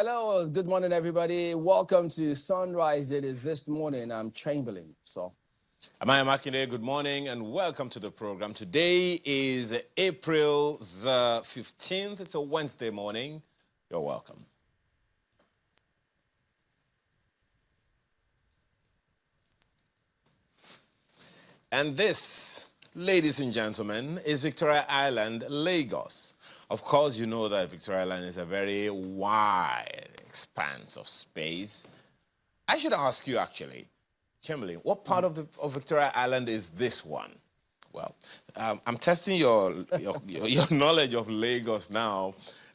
Hello, good morning, everybody. Welcome to Sunrise. It is this morning. I'm Chamberlain. Amaya Makinde, good morning and welcome to the program. Today is April the 15th. It's a Wednesday morning. You're welcome. And this, ladies and gentlemen, is Victoria Island, Lagos. Of course, you know that Victoria Island is a very wide expanse of space. I should ask you, actually, Chamberlain, what part of Victoria Island is this one? Well, I'm testing your knowledge of Lagos now.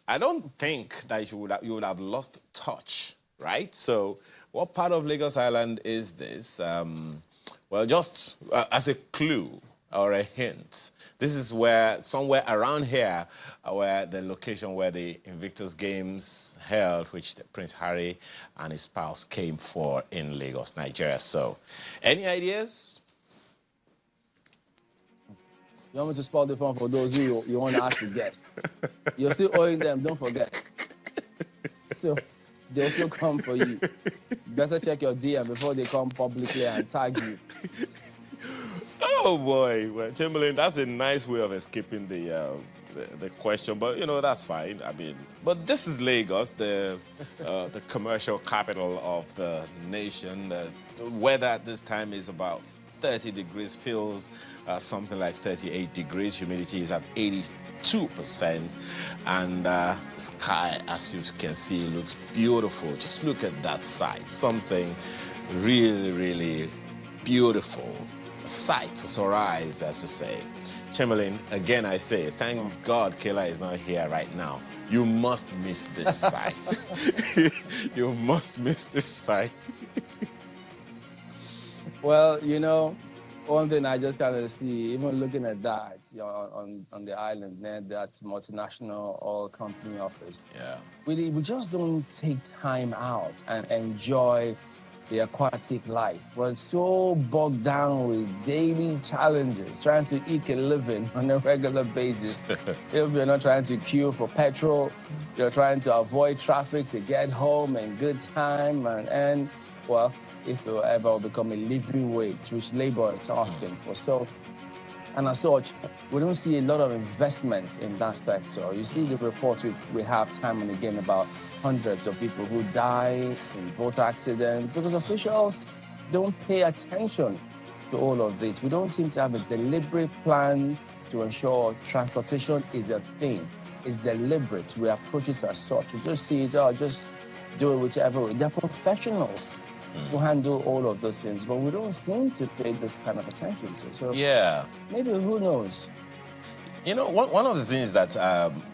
I don't think that you would have lost touch, right? So what part of Lagos Island is this? Well, just as a clue or a hint, this is where, somewhere around here, where the location where the Invictus Games held, which Prince Harry and his spouse came for in Lagos, Nigeria. So, any ideas? You want me to spell the phone for those who you want to ask to guess? You're still owing them, don't forget. So, they'll still come for you. Better check your DM before they come publicly and tag you. Oh boy, well, Chamberlain, that's a nice way of escaping the question, but you know that's fine. I mean, but this is Lagos, the commercial capital of the nation. The weather at this time is about 30 degrees, feels something like 38 degrees. Humidity is at 82%, and sky, as you can see, looks beautiful. Just look at that sight, something really, really beautiful. Sight for sore eyes, as to say. Chamberlain, again I say, thank God Kayla is not here right now. You must miss this sight. You must miss this sight. Well, you know, one thing I just kind of see, even looking at that, you know, on the island there, that multinational oil company office. Yeah. We just don't take time out and enjoy the aquatic life. We're so bogged down with daily challenges, trying to eke a living on a regular basis. If you're not trying to queue for petrol, you're trying to avoid traffic to get home in good time, and well, if you ever become a living wage, which labor is asking for. So, and as such, we don't see a lot of investments in that sector. You see the reports we have time and again about hundreds of people who die in boat accidents because officials don't pay attention to all of this. We don't seem to have a deliberate plan to ensure transportation is a thing. It's deliberate. We approach it as such. We just see it, just do it whichever way. They're professionals who handle all of those things, but we don't seem to pay this kind of attention to. So yeah, maybe, who knows? You know, one of the things that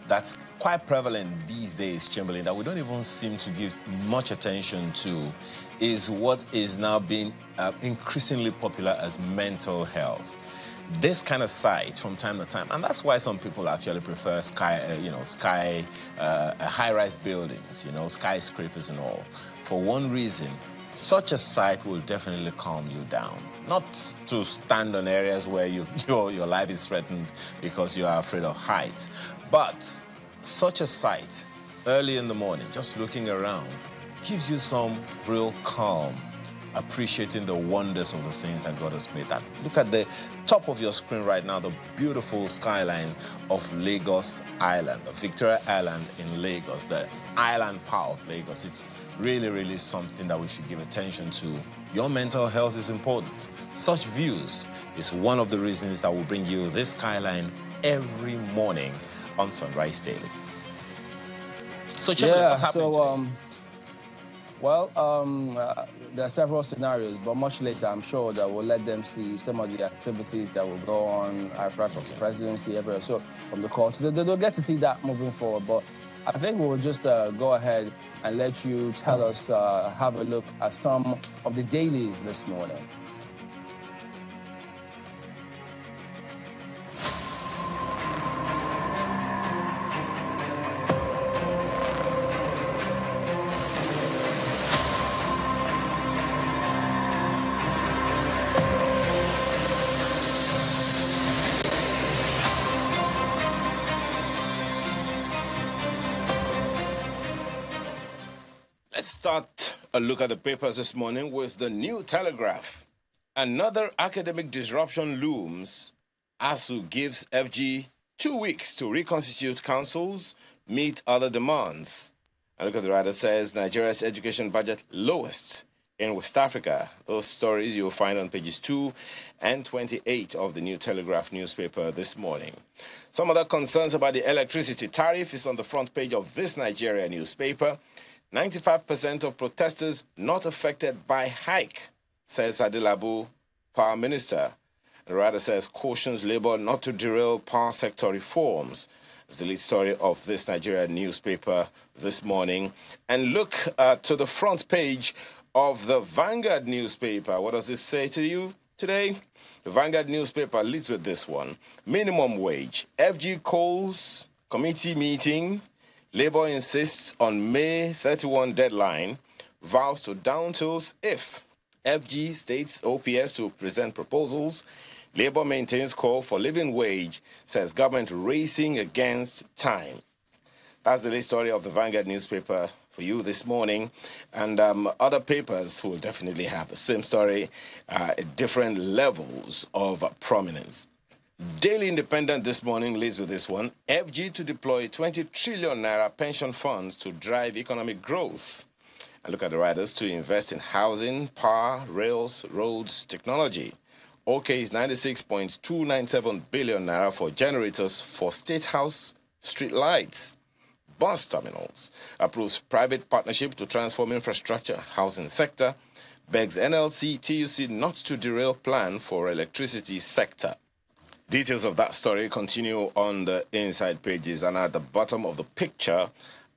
that's quite prevalent these days, Chamberlain, that we don't even seem to give much attention to is what is now being increasingly popular as mental health. This kind of sight from time to time, and that's why some people actually prefer high-rise buildings, skyscrapers and all. For one reason, such a sight will definitely calm you down. Not to stand on areas where your life is threatened because you are afraid of heights, but such a sight early in the morning, just looking around, gives you some real calm, appreciating the wonders of the things that God has made. Look at the top of your screen right now, the beautiful skyline of Lagos Island, the Victoria Island in Lagos, the island part of Lagos. It's really, really something that we should give attention to. Your mental health is important. Such views is one of the reasons that will bring you this skyline every morning on Sunrise Daily. So, what's happening there are several scenarios, but much later, I'm sure that we'll let them see some of the activities that will go on after the presidency, everywhere. So from the court, they'll get to see that moving forward. But I think we'll just go ahead and let you tell us, have a look at some of the dailies this morning. Let's start a look at the papers this morning with the New Telegraph. Another academic disruption looms. ASU gives FG 2 weeks to reconstitute councils, meet other demands. And look at the writer says Nigeria's education budget lowest in West Africa. Those stories you'll find on pages 2 and 28 of the New Telegraph newspaper this morning. Some other concerns about the electricity tariff is on the front page of this Nigeria newspaper. 95% of protesters not affected by hike, says Adilabu, power minister. The writer says cautions Labour not to derail power sector reforms. It's the lead story of this Nigeria newspaper this morning. And look to the front page of the Vanguard newspaper. What does this say to you today? The Vanguard newspaper leads with this one. Minimum wage. FG calls committee meeting. Labour insists on May 31 deadline. Vows to down tools if FG states OPS to present proposals. Labour maintains call for living wage, says government racing against time. That's the latest story of the Vanguard newspaper for you this morning. And other papers will definitely have the same story at different levels of prominence. Daily Independent this morning leads with this one. FG to deploy 20 trillion naira pension funds to drive economic growth. And look at the writers to invest in housing, power, rails, roads, technology. OK is 96.297 billion naira for generators for State House street lights. Bus terminals approves private partnership to transform infrastructure, housing sector. Begs NLC TUC not to derail plan for electricity sector. Details of that story continue on the inside pages, and at the bottom of the picture,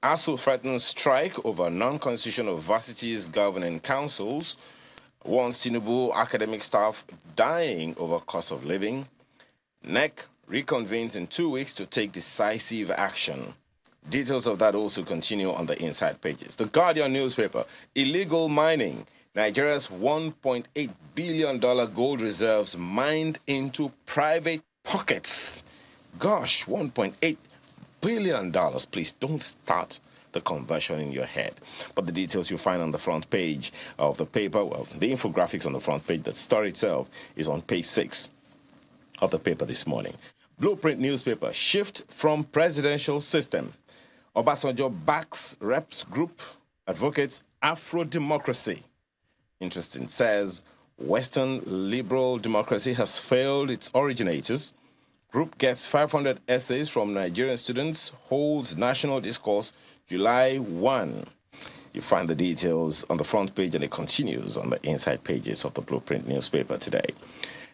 ASU threatens strike over non-constitution of varsities governing councils, warns Tinubu academic staff dying over cost of living. NEC reconvenes in 2 weeks to take decisive action. Details of that also continue on the inside pages. The Guardian newspaper, illegal mining. Nigeria's $1.8 billion gold reserves mined into private pockets. Gosh, $1.8 billion. Please don't start the conversion in your head. But the details you find on the front page of the paper, well, the infographics on the front page, the story itself is on page 6 of the paper this morning. Blueprint newspaper, shift from presidential system. Obasanjo backs reps group, advocates Afro-democracy. Interesting, says Western liberal democracy has failed its originators. Group gets 500 essays from Nigerian students, holds national discourse July 1. You find the details on the front page, and it continues on the inside pages of the Blueprint newspaper today.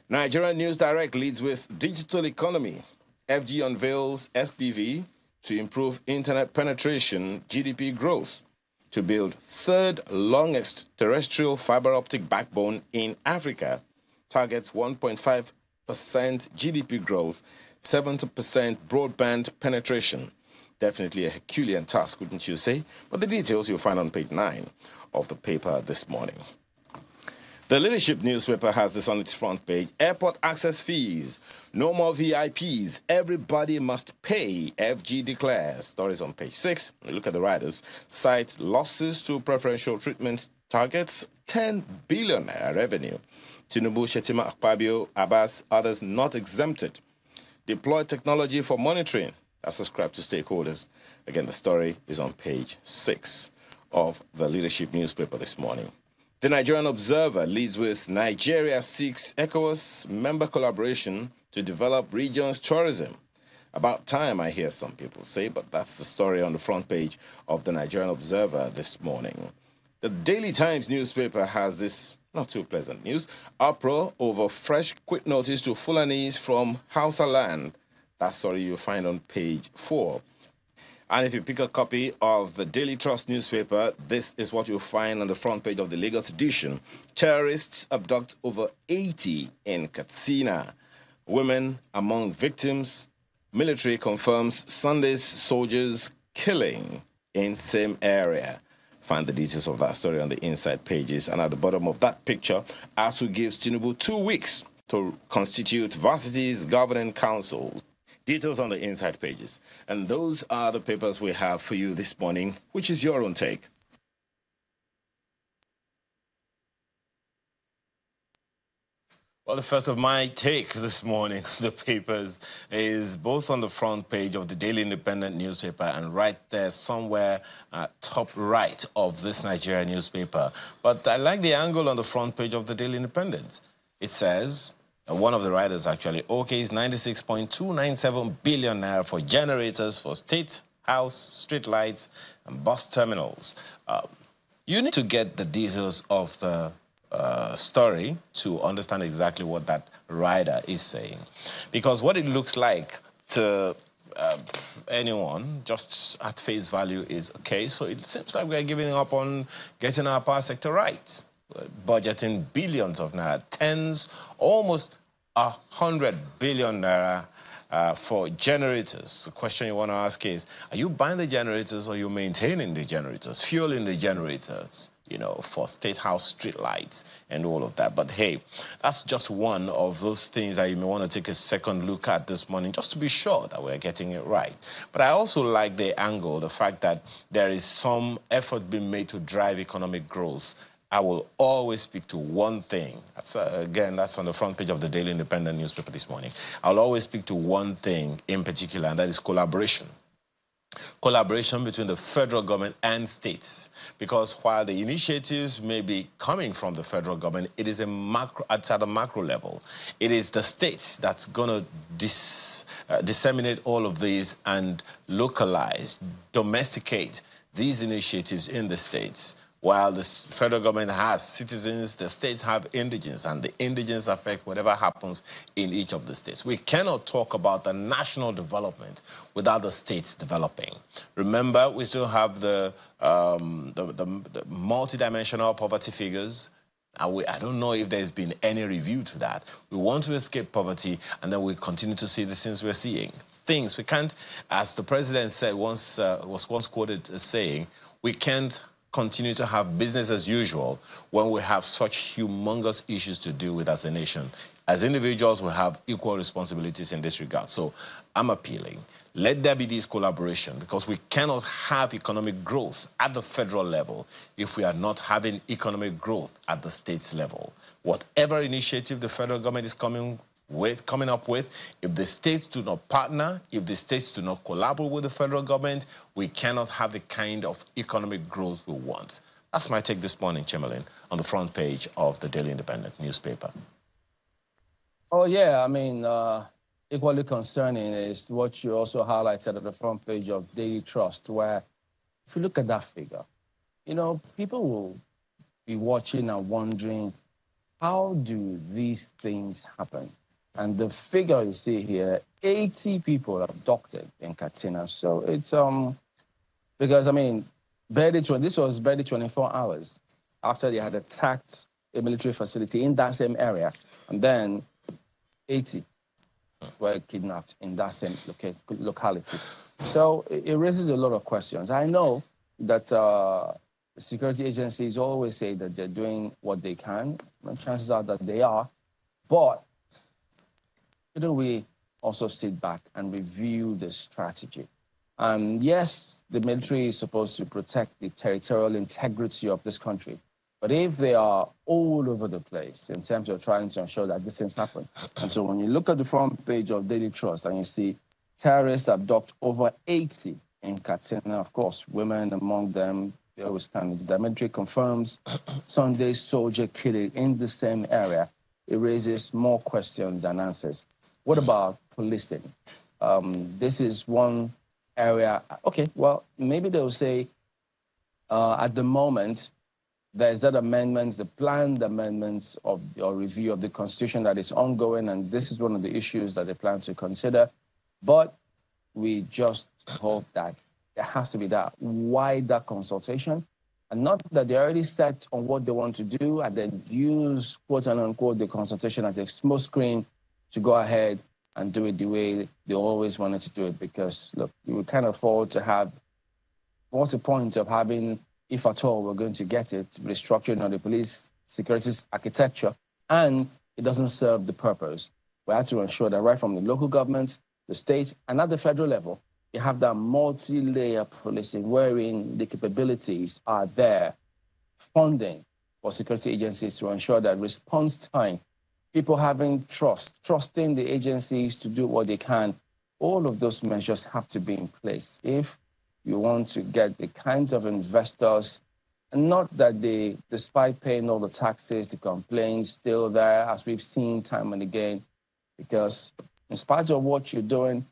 Nigerian News Direct leads with digital economy. FG unveils SPV to improve internet penetration, GDP growth, to build third longest terrestrial fiber optic backbone in Africa, targets 1.5% GDP growth, 70% broadband penetration. Definitely a Herculean task, wouldn't you say? But the details you'll find on page 9 of the paper this morning. The Leadership newspaper has this on its front page. Airport access fees. No more VIPs. Everybody must pay, FG declares. Stories on page 6. Look at the writers. Cite losses to preferential treatment targets 10 billion naira revenue. Tinubu, Shetima, Akpabio, Abbas, others not exempted. Deploy technology for monitoring. That's subscribed to stakeholders. Again, the story is on page 6 of the Leadership newspaper this morning. The Nigerian Observer leads with Nigeria seeks ECOWAS member collaboration to develop region's tourism. About time, I hear some people say, but that's the story on the front page of the Nigerian Observer this morning. The Daily Times newspaper has this not too pleasant news. Uproar over fresh quit notice to Fulanis from Hausa land. That story you'll find on page 4. And if you pick a copy of the Daily Trust newspaper, this is what you'll find on the front page of the Lagos edition. Terrorists abduct over 80 in Katsina. Women among victims. Military confirms Sunday's soldiers killing in same area. Find the details of that story on the inside pages. And at the bottom of that picture, ASU gives Tinubu 2 weeks to constitute varsities governing councils. Details on the inside pages. And those are the papers we have for you this morning. Which is your own take? Well, the first of my take this morning, the papers, is both on the front page of the Daily Independent newspaper and right there somewhere top right of this Nigerian newspaper. But I like the angle on the front page of the Daily Independent. It says, one of the writers actually, OK is 96.297 billion naira for generators for state house, street lights, and bus terminals. You need to get the details of the story to understand exactly what that rider is saying. Because what it looks like to anyone, just at face value, is okay. So it seems like we're giving up on getting our power sector right. Budgeting billions of naira, tens, almost 100 billion naira for generators. The question you want to ask is, are you buying the generators or are you maintaining the generators, fueling the generators, you know, for state house street lights and all of that? But hey, that's just one of those things that you may want to take a second look at this morning, just to be sure that we're getting it right. But I also like the angle, the fact that there is some effort being made to drive economic growth. I will always speak to one thing. That's, again, that's on the front page of the Daily Independent newspaper this morning. I'll always speak to one thing in particular, and that is collaboration. Collaboration between the federal government and states. Because while the initiatives may be coming from the federal government, it is it's at a macro level. It is the states that's going to disseminate all of these and localize, domesticate these initiatives in the states. While the federal government has citizens, the states have indigents, and the indigents affect whatever happens in each of the states. We cannot talk about the national development without the states developing. Remember, we still have the multidimensional poverty figures. I don't know if there's been any review to that. We want to escape poverty, and then we continue to see the things we're seeing. Things we can't, as the president said once, was once quoted as saying, we can't continue to have business as usual when we have such humongous issues to deal with as a nation. As individuals, we have equal responsibilities in this regard. So I'm appealing. Let there be this collaboration, because we cannot have economic growth at the federal level if we are not having economic growth at the states level. Whatever initiative the federal government is coming up with, if the states do not partner, if the states do not collaborate with the federal government, we cannot have the kind of economic growth we want. That's my take this morning, Chamberlain, on the front page of the Daily Independent newspaper. Oh, yeah. I mean, equally concerning is what you also highlighted at the front page of Daily Trust, where if you look at that figure, you know, people will be watching and wondering, how do these things happen? And the figure you see here, 80 people abducted in Katsina. So it's, because, I mean, this was barely 24 hours after they had attacked a military facility in that same area. And then 80 were kidnapped in that same locality. So it raises a lot of questions. I know that the security agencies always say that they're doing what they can, and chances are that they are, but shouldn't we also sit back and review the strategy? Yes, the military is supposed to protect the territorial integrity of this country, but if they are all over the place in terms of trying to ensure that these things happen, and so when you look at the front page of Daily Trust and you see terrorists abduct over 80 in Katsina, of course, women among them, they always can. The military confirms Sunday soldier killing in the same area. It raises more questions than answers. What about policing? This is one area. Okay, well, maybe they'll say at the moment, there's that amendments, the planned amendments of or review of the Constitution that is ongoing, and this is one of the issues that they plan to consider. But we just hope that there has to be that wider consultation, and not that they're already set on what they want to do and then use, quote unquote, the consultation as a smoke screen to go ahead and do it the way they always wanted to do it. Because, look, we can't afford to have, what's the point of having, if at all we're going to get it, restructuring of the police security architecture, and it doesn't serve the purpose? We have to ensure that right from the local governments, the states, and at the federal level, you have that multi-layer policing wherein the capabilities are there, funding for security agencies to ensure that response time people having trusting the agencies to do what they can. All of those measures have to be in place if you want to get the kinds of investors, and not that they, despite paying all the taxes, the complaints still there, as we've seen time and again, because in spite of what you're doing,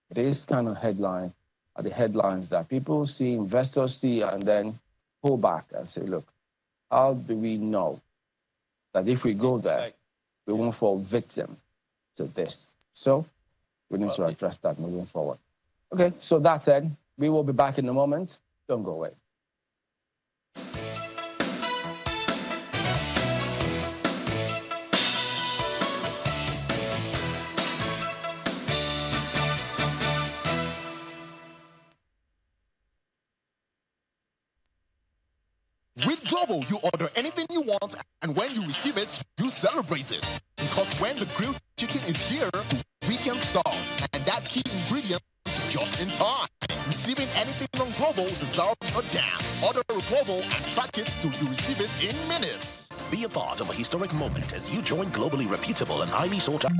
it is kind of the headlines that people see, investors see, and then pull back and say, look, how do we know that if we go there, we won't fall victim to this? So we need to address that moving forward. Okay, so that said, we will be back in a moment. Don't go away. With Global, you order anything you want, and when you receive it, you celebrate it. Because when the grilled chicken is here, the weekend starts, and that key ingredient is just in time. Receiving anything on Global deserves a dance. Order a Global and track it till you receive it in minutes. Be a part of a historic moment as you join globally reputable and highly sought after.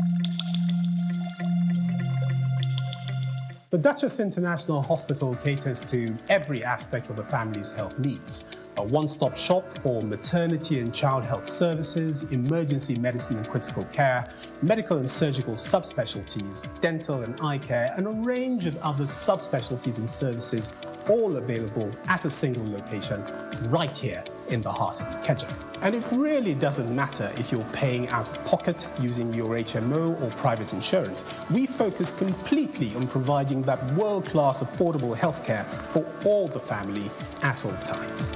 The Duchess International Hospital caters to every aspect of the family's health needs. A one-stop shop for maternity and child health services, emergency medicine and critical care, medical and surgical subspecialties, dental and eye care, and a range of other subspecialties and services, all available at a single location right here in the heart of Ikeja. And it really doesn't matter if you're paying out of pocket using your HMO or private insurance. We focus completely on providing that world-class affordable healthcare for all the family at all times.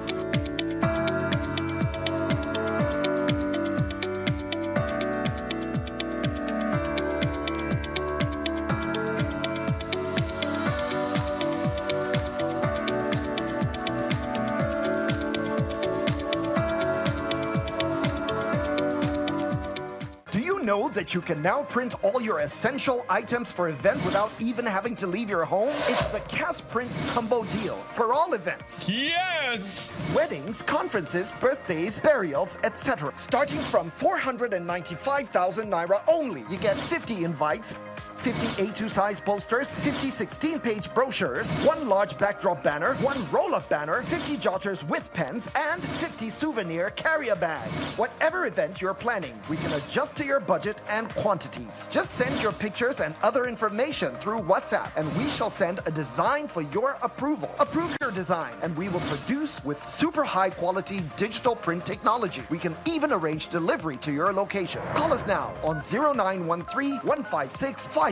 That you can now print all your essential items for events without even having to leave your home? It's the Cast Print Combo Deal for all events. Yes! Weddings, conferences, birthdays, burials, etc. Starting from 495,000 Naira only. You get 50 invites, 50 A2 size posters, 50 16-page brochures, 1 large backdrop banner, 1 roll-up banner, 50 jotters with pens, and 50 souvenir carrier bags. Whatever event you're planning, we can adjust to your budget and quantities. Just send your pictures and other information through WhatsApp, and we shall send a design for your approval. Approve your design, and we will produce with super high-quality digital print technology. We can even arrange delivery to your location. Call us now on 0913-156-5016 or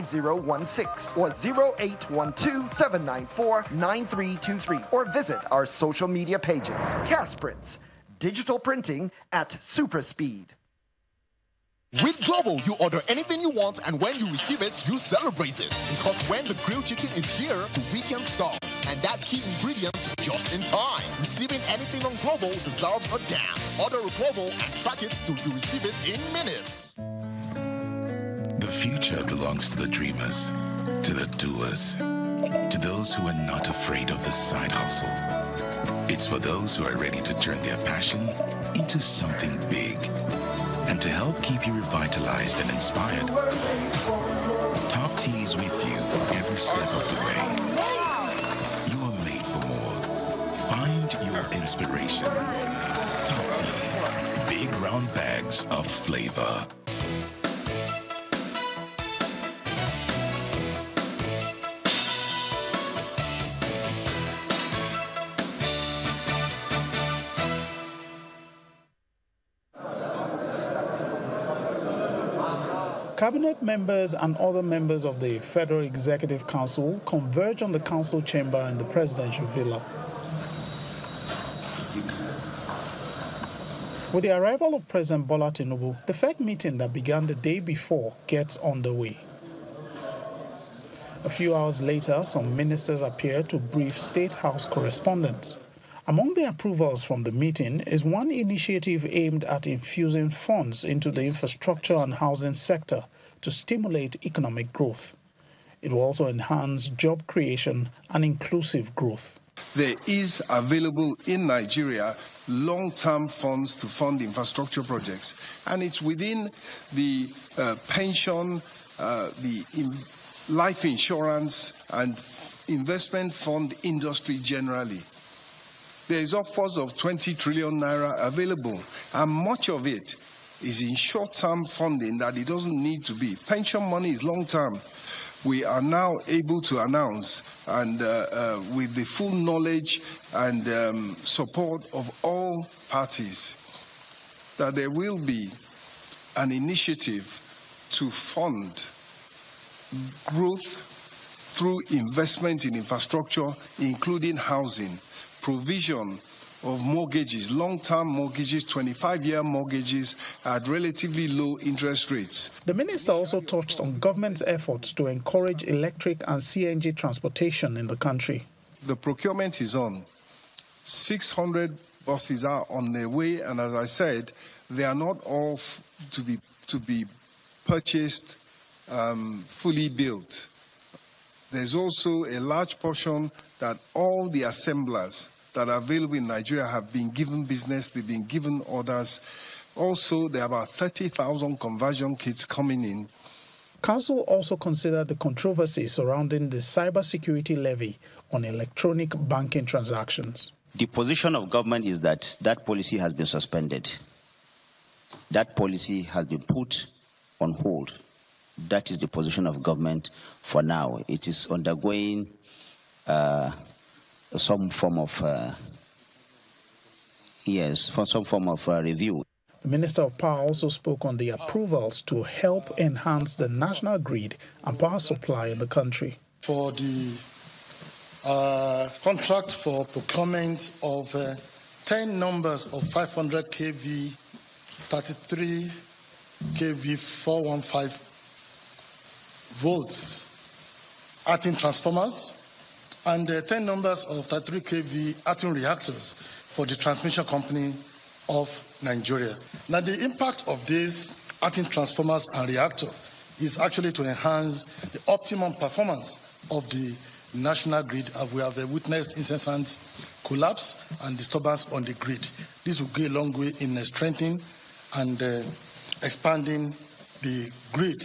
0812-794-9323 or visit our social media pages. Cast Prints, digital printing at super speed. With Global, you order anything you want, and when you receive it, you celebrate it. Because when the grilled chicken is here, the weekend starts, and that key ingredient is just in time. Receiving anything on Global deserves a dance. Order a Global and track it till you receive it in minutes. The future belongs to the dreamers, to the doers, to those who are not afraid of the side hustle. It's for those who are ready to turn their passion into something big. And to help keep you revitalized and inspired, Top Tea is with you every step of the way. You are made for more. Find your inspiration. Top Tea, big round bags of flavor. Cabinet members and other members of the Federal Executive Council converge on the council chamber in the presidential villa. With the arrival of President Bola Tinubu, the FEC meeting that began the day before gets underway. A few hours later, some ministers appear to brief State House correspondents. Among the approvals from the meeting is one initiative aimed at infusing funds into the infrastructure and housing sector to stimulate economic growth. It will also enhance job creation and inclusive growth. There is available in Nigeria long-term funds to fund infrastructure projects, and it's within the pension, life insurance, and investment fund industry generally. There is upwards of 20 trillion naira available, and much of it is in short-term funding that it doesn't need to be. Pension money is long-term. We are now able to announce, and with the full knowledge and support of all parties, that there will be an initiative to fund growth through investment in infrastructure, including housing, provision of mortgages, long-term mortgages, 25-year mortgages at relatively low interest rates. The minister also touched on government's efforts to encourage electric and CNG transportation in the country. The procurement is on. 600 buses are on their way, and as I said, they are not all to be purchased fully built. There's also a large portion that all the assemblers that are available in Nigeria have been given business, they've been given orders. Also, there are about 30,000 conversion kits coming in. Council also considered the controversy surrounding the cybersecurity levy on electronic banking transactions. The position of government is that that policy has been suspended. That policy has been put on hold. That is the position of government for now. It is undergoing some form of review. The Minister of Power also spoke on the approvals to help enhance the national grid and power supply in the country. For the contract for procurement of 10 numbers of 500 kV, 33 kV, 415 volts Artin transformers, and 10 numbers of 33 kV Artin reactors for the transmission company of Nigeria. Now, the impact of these Artin transformers and reactor is actually to enhance the optimum performance of the national grid, as we have witnessed incessant collapse and disturbance on the grid. This will go a long way in strengthening and expanding the grid.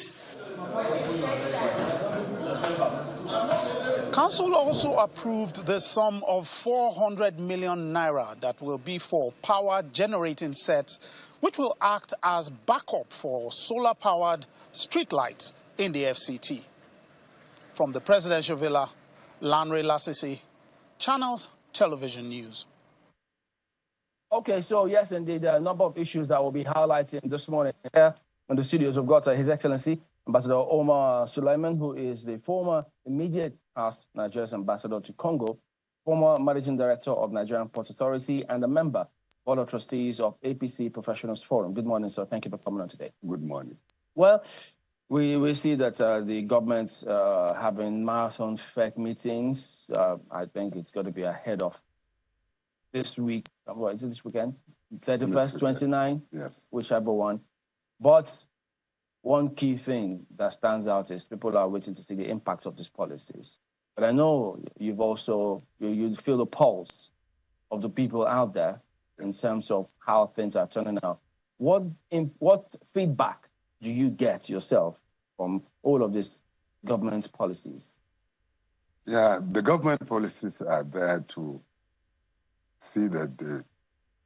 Council also approved the sum of 400 million naira that will be for power generating sets, which will act as backup for solar-powered streetlights in the FCT. From the Presidential Villa, Lanre Lasisi, Channels Television News. Okay, so yes, indeed, there are a number of issues that will be highlighting this morning here in the studios. We've got His Excellency Ambassador Omar Suleiman, who is the former immediate past Nigeria's ambassador to Congo, former managing director of Nigerian Port Authority, and a member Board of Trustees of APC Professionals Forum. Good morning, sir. Thank you for coming on today. Good morning. Well, we see that the government having marathon FEC meetings. I think it's going to be ahead of this week. What is it, this weekend? 31st, 29? Yes. Whichever one. But one key thing that stands out is people are waiting to see the impact of these policies. But I know you've also, you feel the pulse of the people out there in terms of how things are turning out. What feedback do you get yourself from all of these government policies? Yeah, the government policies are there to see that the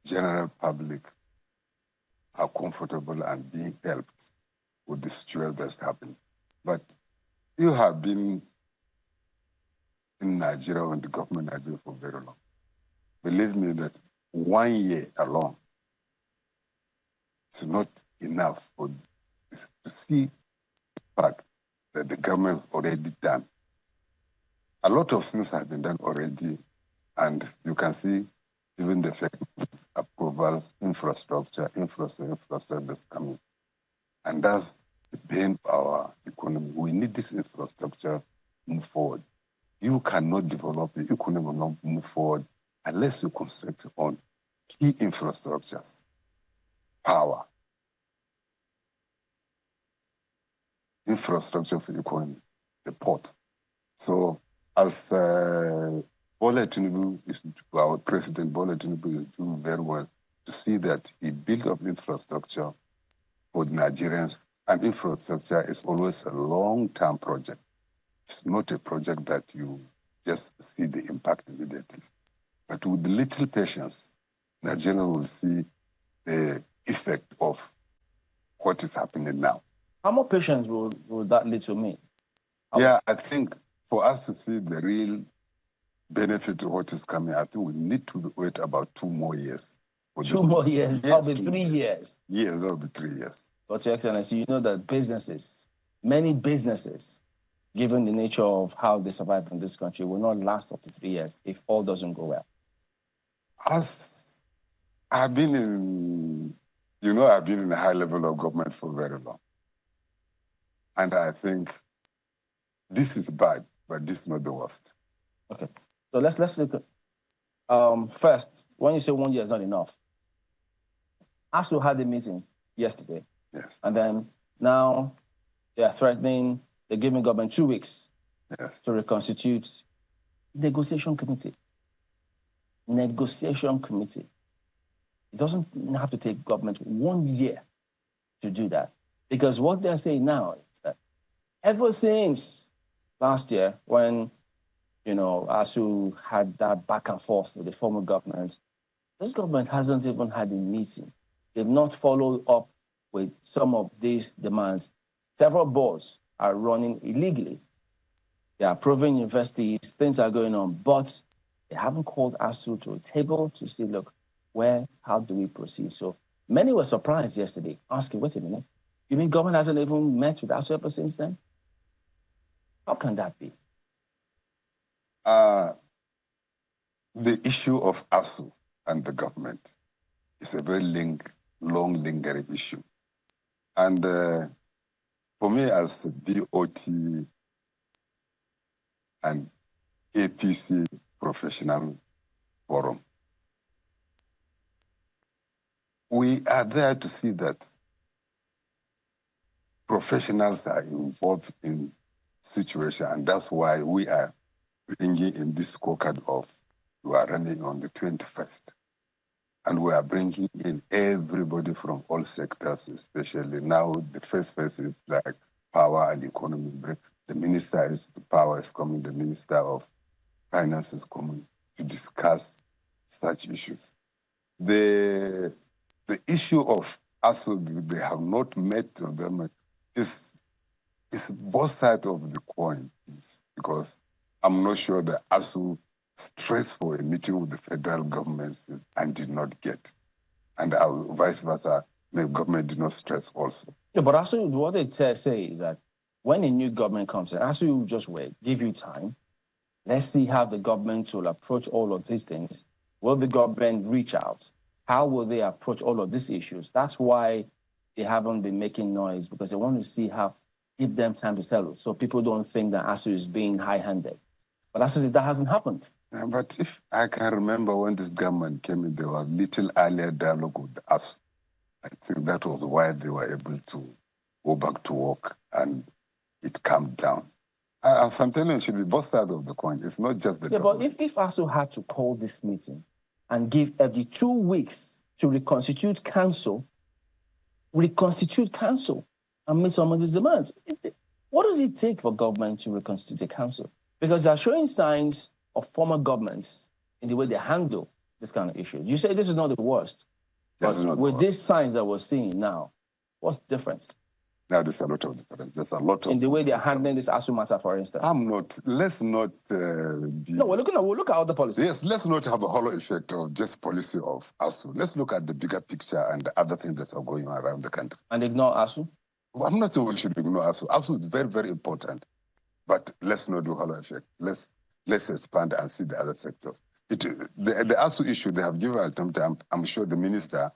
general public are comfortable and being helped with the situation that's happening. But you have been in Nigeria and the government of Nigeria for very long. Believe me that 1 year alone is not enough for this, to see the fact that the government has already done. A lot of things have been done already, and you can see even the fact approvals, infrastructure that's coming. And that's the pain of our economy. We need this infrastructure to move forward. You cannot develop the economy, not move forward unless you concentrate on key infrastructures, power, infrastructure for the economy, the port. So as our President Bola Tinubu is doing very well to see that he built up infrastructure for the Nigerians, and infrastructure is always a long-term project. It's not a project that you just see the impact immediately. But with little patience, Nigerians will see the effect of what is happening now. How much patience will that lead to me? Yeah, I think for us to see the real benefit of what is coming, I think we need to wait about 2 more years. 2 more years? That'll be 3 years. Yes, that'll be 3 years. But Your Excellency, you know that businesses, many businesses, given the nature of how they survive in this country, will not last up to 3 years if all doesn't go well. I've been in, I've been in a high level of government for very long. And I think this is bad, but this is not the worst. Okay. So let's look at, first, when you say 1 year is not enough, ASU had a meeting yesterday. Yes. And then now they are threatening, they're giving government 2 weeks to reconstitute negotiation committee. Negotiation committee. It doesn't have to take government 1 year to do that. Because what they're saying now is that ever since last year, when, ASU had that back and forth with the former government, this government hasn't even had a meeting. They've not followed up with some of these demands. Several boards are running illegally. They are approving universities, things are going on, but they haven't called ASU to a table to see, look, how do we proceed? So many were surprised yesterday, asking, wait a minute, you mean government hasn't even met with ASU ever since then? How can that be? The issue of ASU and the government is a very long, lingering issue. And for me, as BOT and APC professional forum, we are there to see that professionals are involved in situation, and that's why we are bringing in this scorecard of we are running on the 21st. And we are bringing in everybody from all sectors, especially now the first phase is like power and economy. The minister is, the power is coming, the minister of finance is coming to discuss such issues. The issue of ASU, they have not met them, is both sides of the coin, because I'm not sure that ASU stressed for a meeting with the federal government and did not get. And vice versa, the government did not stress also. Yeah, but ASU, what they say is that when a new government comes in, ASU will just wait, give you time. Let's see how the government will approach all of these things. Will the government reach out? How will they approach all of these issues? That's why they haven't been making noise, because they want to see how, give them time to settle, so people don't think that ASU is being high-handed. But ASU, that hasn't happened. Yeah, but if I can remember when this government came in, there was little earlier dialogue with us. I think that was why they were able to go back to work and it calmed down. I'm telling you, it should be both sides of the coin. It's not just the government. But if ASU had to call this meeting and give every 2 weeks to reconstitute council and meet some of these demands, what does it take for government to reconstitute a council? Because they're showing signs of former governments in the way they handle this kind of issues. You say this is not the worst. But with these signs that we're seeing now, what's different? Now, there's a lot of difference. There's a lot of... In the way they're handling this ASU matter, for instance. Let's not be... No, we'll look at other policies. Yes, let's not have a hollow effect of just policy of ASU. Let's look at the bigger picture and the other things that are going on around the country. And ignore ASU? Well, I'm not saying we should ignore ASU. ASU is very, very important. But let's not do hollow effect. Let's expand and see the other sectors. The ASU issue, they have given an attempt. I'm sure the Minister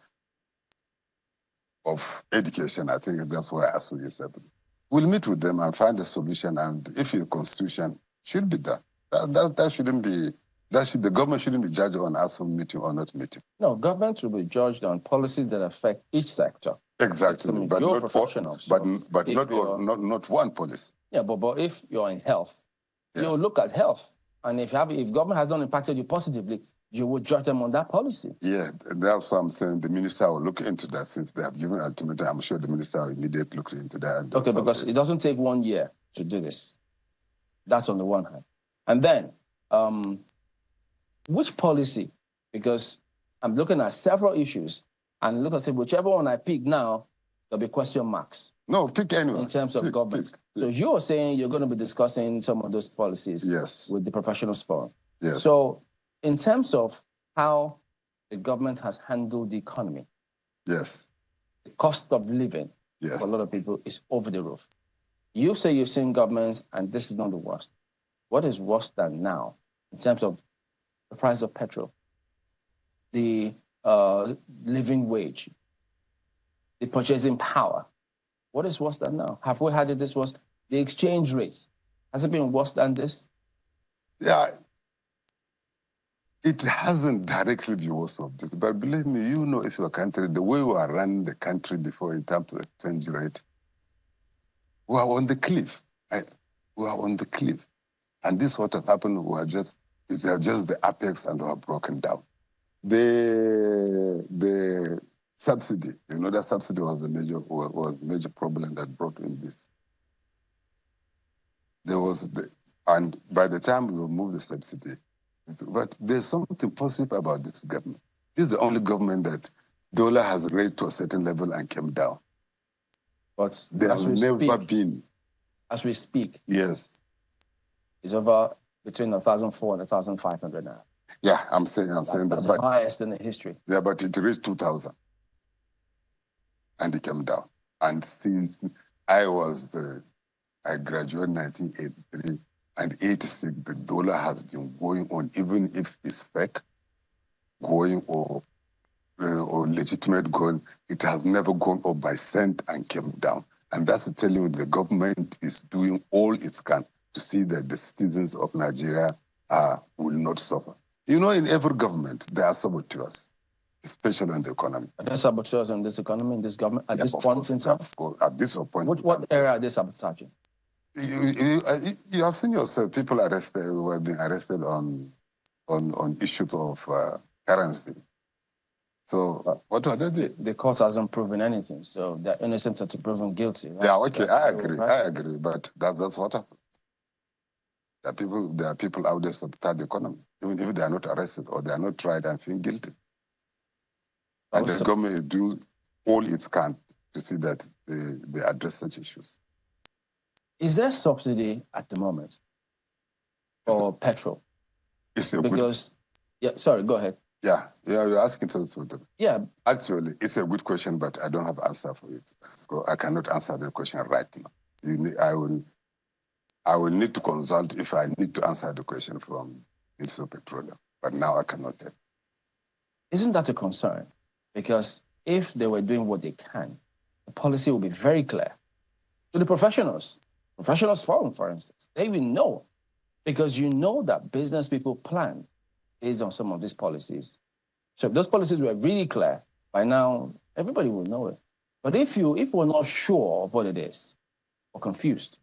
of Education, I think that's where ASU is happening. We'll meet with them and find a solution, and if the Constitution should be done. That shouldn't be, the government shouldn't be judged on ASU meeting or not meeting. No, government will be judged on policies that affect each sector. Exactly, but not professionals. Not one policy. Yeah, but if you're in health, you'll look at health. And if government has not impacted you positively, you would judge them on that policy. Yeah, that's what I'm saying. The minister will look into that since they have given ultimatum. I'm sure the minister will immediately look into that. Okay, because it doesn't take 1 year to do this. That's on the one hand. And then, which policy? Because I'm looking at several issues, and look and say, whichever one I pick now, there'll be question marks. No, pick anyone. In terms of government. So you're saying you're going to be discussing some of those policies with the professionals forum. Yes. So in terms of how the government has handled the economy, yes, the cost of living for a lot of people is over the roof. You say you've seen governments, and this is not the worst. What is worse than now in terms of the price of petrol, the living wage, the purchasing power? What is worse than now? Have we had it this worse? The exchange rate, has it been worse than this? Yeah, it hasn't directly been worse of this, but believe me, you know, if your country, the way we are running the country before in terms of exchange rate, we are on the cliff. We are on the cliff. And this what has happened, it's just the apex and we are broken down. The subsidy, you know, that subsidy was the major problem that brought in this. And by the time we removed the subsidy, but there's something positive about this government. This is the only government that dollar has raised to a certain level and came down. But there has never been. As we speak. Yes. It's over between 1,400 and 1,500 now. Yeah, I'm saying that. That's the highest in the history. Yeah, but it reached 2,000. And it came down. And since I graduated in 1983 and 86, the dollar has been going on, even if it's fake, going or legitimate going, it has never gone up by cent and came down. And that's telling you the government is doing all it can to see that the citizens of Nigeria will not suffer. You know, in every government, there are saboteurs, especially in the economy. Are there saboteurs in this economy, in this government, at this point in time? Of course, at this point. What area are they sabotaging? You have seen yourself, people arrested, who have been arrested on issues of currency. So what are they doing? The court hasn't proven anything, so they're innocent until proven guilty. Right? Yeah, okay, I agree, but that's what happens. There are people out there sabotage the economy, even if they are not arrested or they are not tried and found guilty. And the government is doing all it can to see that they address such issues. Is there subsidy at the moment for petrol? Sorry, go ahead. Yeah, you're asking for this. Yeah. Actually, it's a good question, but I don't have an answer for it. I cannot answer the question right now. I will need to consult if I need to answer the question from Minister of Petroleum, but now I cannot tell. Isn't that a concern? Because if they were doing what they can, the policy will be very clear to the professionals forum, for instance. They will know, because you know that business people plan based on some of these policies. So if those policies were really clear, by now, everybody will know it. But if we're not sure of what it is, or confused,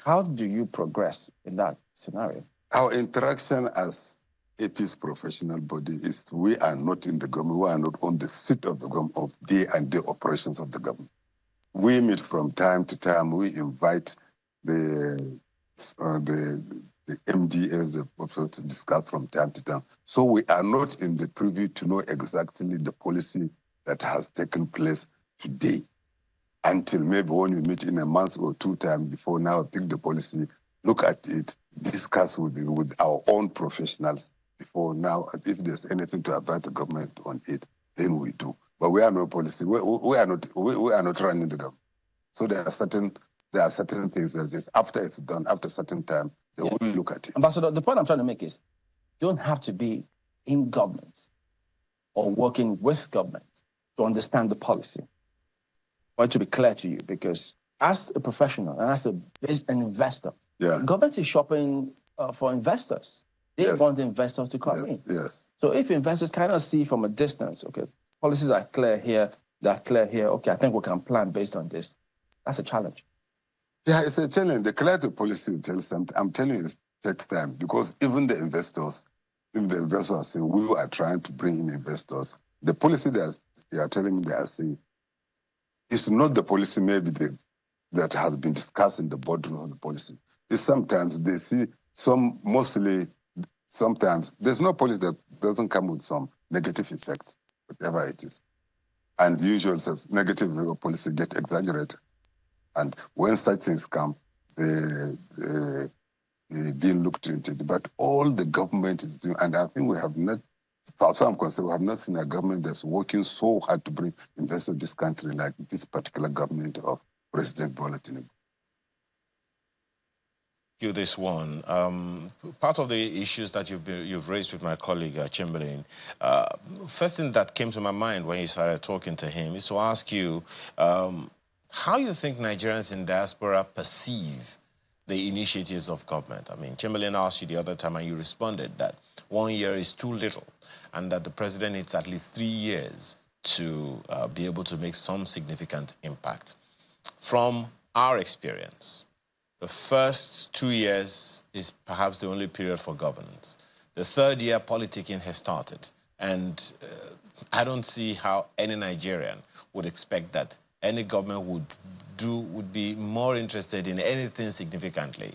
how do you progress in that scenario? Our interaction as a peace professional body is we are not in the government, we are not on the seat of the government of day-and-day operations of the government. We meet from time to time, we invite the MDS, the officer, to discuss from time to time. So we are not in the privy to know exactly the policy that has taken place today. Until maybe when we meet in a month or 2 times before now, pick the policy, look at it, discuss with our own professionals before now. If there's anything to advise the government on it, then we do. But we have no policy. We are not running the government. So there are certain things that just after it's done, after a certain time, then we look at it. Ambassador, the point I'm trying to make is, you don't have to be in government or working with government to understand the policy. I want to be clear to you, because as a professional and as an investor, government is shopping for investors. They want investors to come in. Yes. So if investors cannot see from a distance, okay, policies are clear here, they're clear here, okay, I think we can plan based on this. That's a challenge. Yeah, it's a challenge. The clarity policy will tell something. I'm telling you, takes time because even the investors, if the investors are saying we are trying to bring in investors, the policy they are telling me they are saying is not the policy maybe that has been discussed in the boardroom of the policy. It's sometimes they see sometimes there's no policy that doesn't come with some negative effects, whatever it is. And usually negative policy get exaggerated. And when such things come, they're being looked into. But all the government is doing, and I think we have not, as far as I'm concerned, we have not seen a government that's working so hard to bring investors to this country like this particular government of President Bola Tinubu. You this one. Part of the issues that you've raised with my colleague Chamberlain, first thing that came to my mind when you started talking to him is to ask you how you think Nigerians in diaspora perceive the initiatives of government. I mean, Chamberlain asked you the other time and you responded that 1 year is too little and that the president needs at least 3 years to be able to make some significant impact. From our experience, the first 2 years is perhaps the only period for governance. The third year, politicking has started. And I don't see how any Nigerian would expect that any government would be more interested in anything significantly.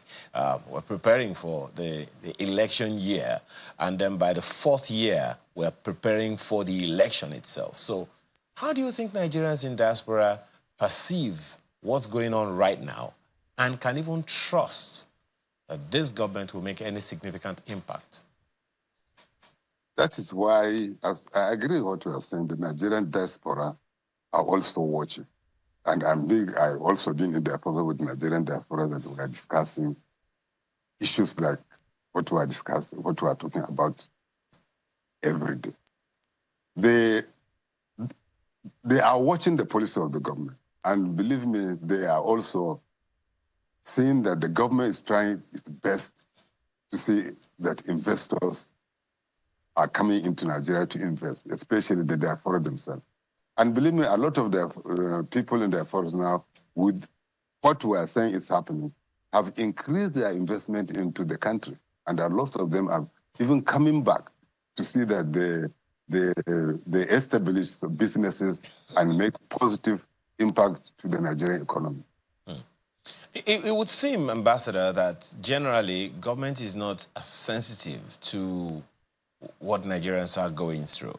We're preparing for the election year, and then by the fourth year, we're preparing for the election itself. So how do you think Nigerians in diaspora perceive what's going on right now and can even trust that this government will make any significant impact? That is why, as I agree with what you are saying, the Nigerian diaspora are also watching. And I've also been in diaspora with Nigerian diaspora that we are discussing issues like what we are discussing, what we are talking about every day. They are watching the policy of the government. And believe me, they are also seeing that the government is trying its best to see that investors are coming into Nigeria to invest, especially the diaspora themselves. And believe me, a lot of the people in diaspora now, with what we are saying is happening, have increased their investment into the country. And a lot of them are even coming back to see that they establish businesses and make positive impact to the Nigerian economy. It would seem, Ambassador, that generally government is not as sensitive to what Nigerians are going through.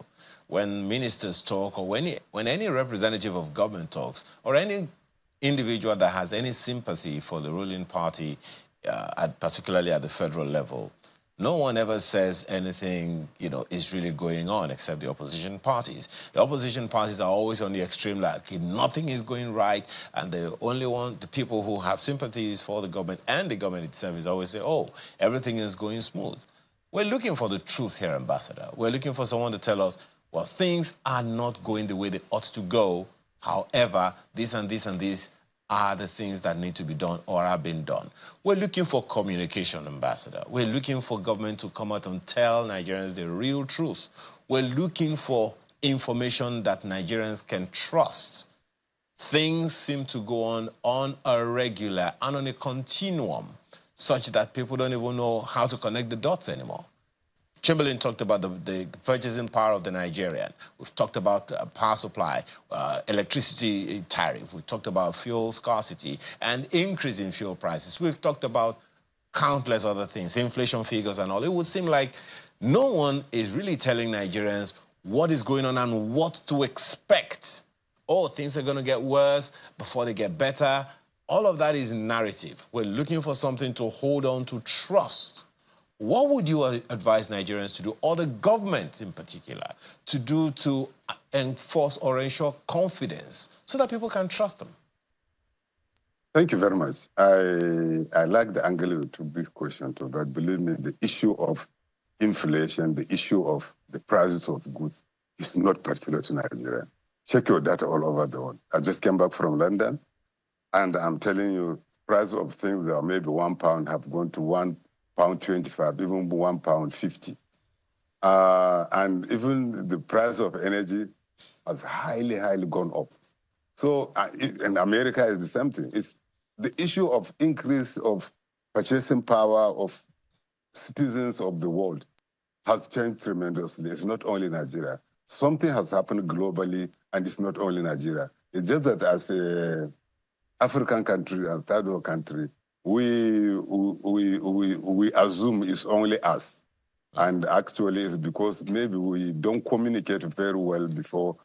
When ministers talk or when any representative of government talks or any individual that has any sympathy for the ruling party, particularly at the federal level, no one ever says anything, is really going on except the opposition parties. The opposition parties are always on the extreme, like nothing is going right, and the people who have sympathies for the government and the government itself is always say, oh, everything is going smooth. We're looking for the truth here, Ambassador. We're looking for someone to tell us, well, things are not going the way they ought to go. However, this and this and this are the things that need to be done or are being done. We're looking for communication, Ambassador. We're looking for government to come out and tell Nigerians the real truth. We're looking for information that Nigerians can trust. Things seem to go on a regular and on a continuum, such that people don't even know how to connect the dots anymore. Chamberlain talked about the purchasing power of the Nigerian. We've talked about power supply, electricity tariff. We've talked about fuel scarcity and increase in fuel prices. We've talked about countless other things, inflation figures and all. It would seem like no one is really telling Nigerians what is going on and what to expect. Oh, things are going to get worse before they get better. All of that is narrative. We're looking for something to hold on to, trust. What would you advise Nigerians to do, or the government in particular, to do to enforce or ensure confidence so that people can trust them? Thank you very much. I like the angle you took this question to, but believe me, the issue of inflation, the issue of the prices of goods is not particular to Nigeria. Check your data all over the world. I just came back from London, and I'm telling you, price of things that are maybe £1 have gone to £1.25, even £1.50. And even the price of energy has highly gone up. So, in America is the same thing. It's the issue of increase of purchasing power of citizens of the world has changed tremendously. It's not only Nigeria. Something has happened globally, and it's not only Nigeria. It's just that as a African country and third world country, we assume it's only us. And actually it's because maybe we don't communicate very well before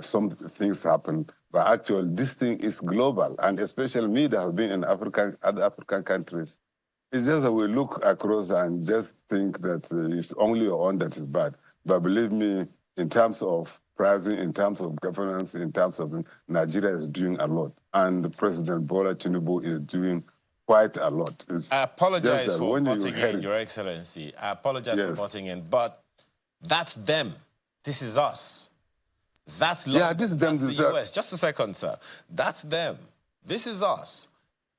some things happen. But actually this thing is global, and especially me that has been in other African countries. It's just that we look across and just think that it's only your own that is bad. But believe me, in terms of pricing, in terms of governance, in terms of Nigeria is doing a lot. And President Bola Tinubu is doing quite a lot. I apologize for butting in, Your Excellency. I apologize for butting in, but that's them. This is us. That's London. Yeah, this is them. That's the US. Just a second, sir. That's them. This is us.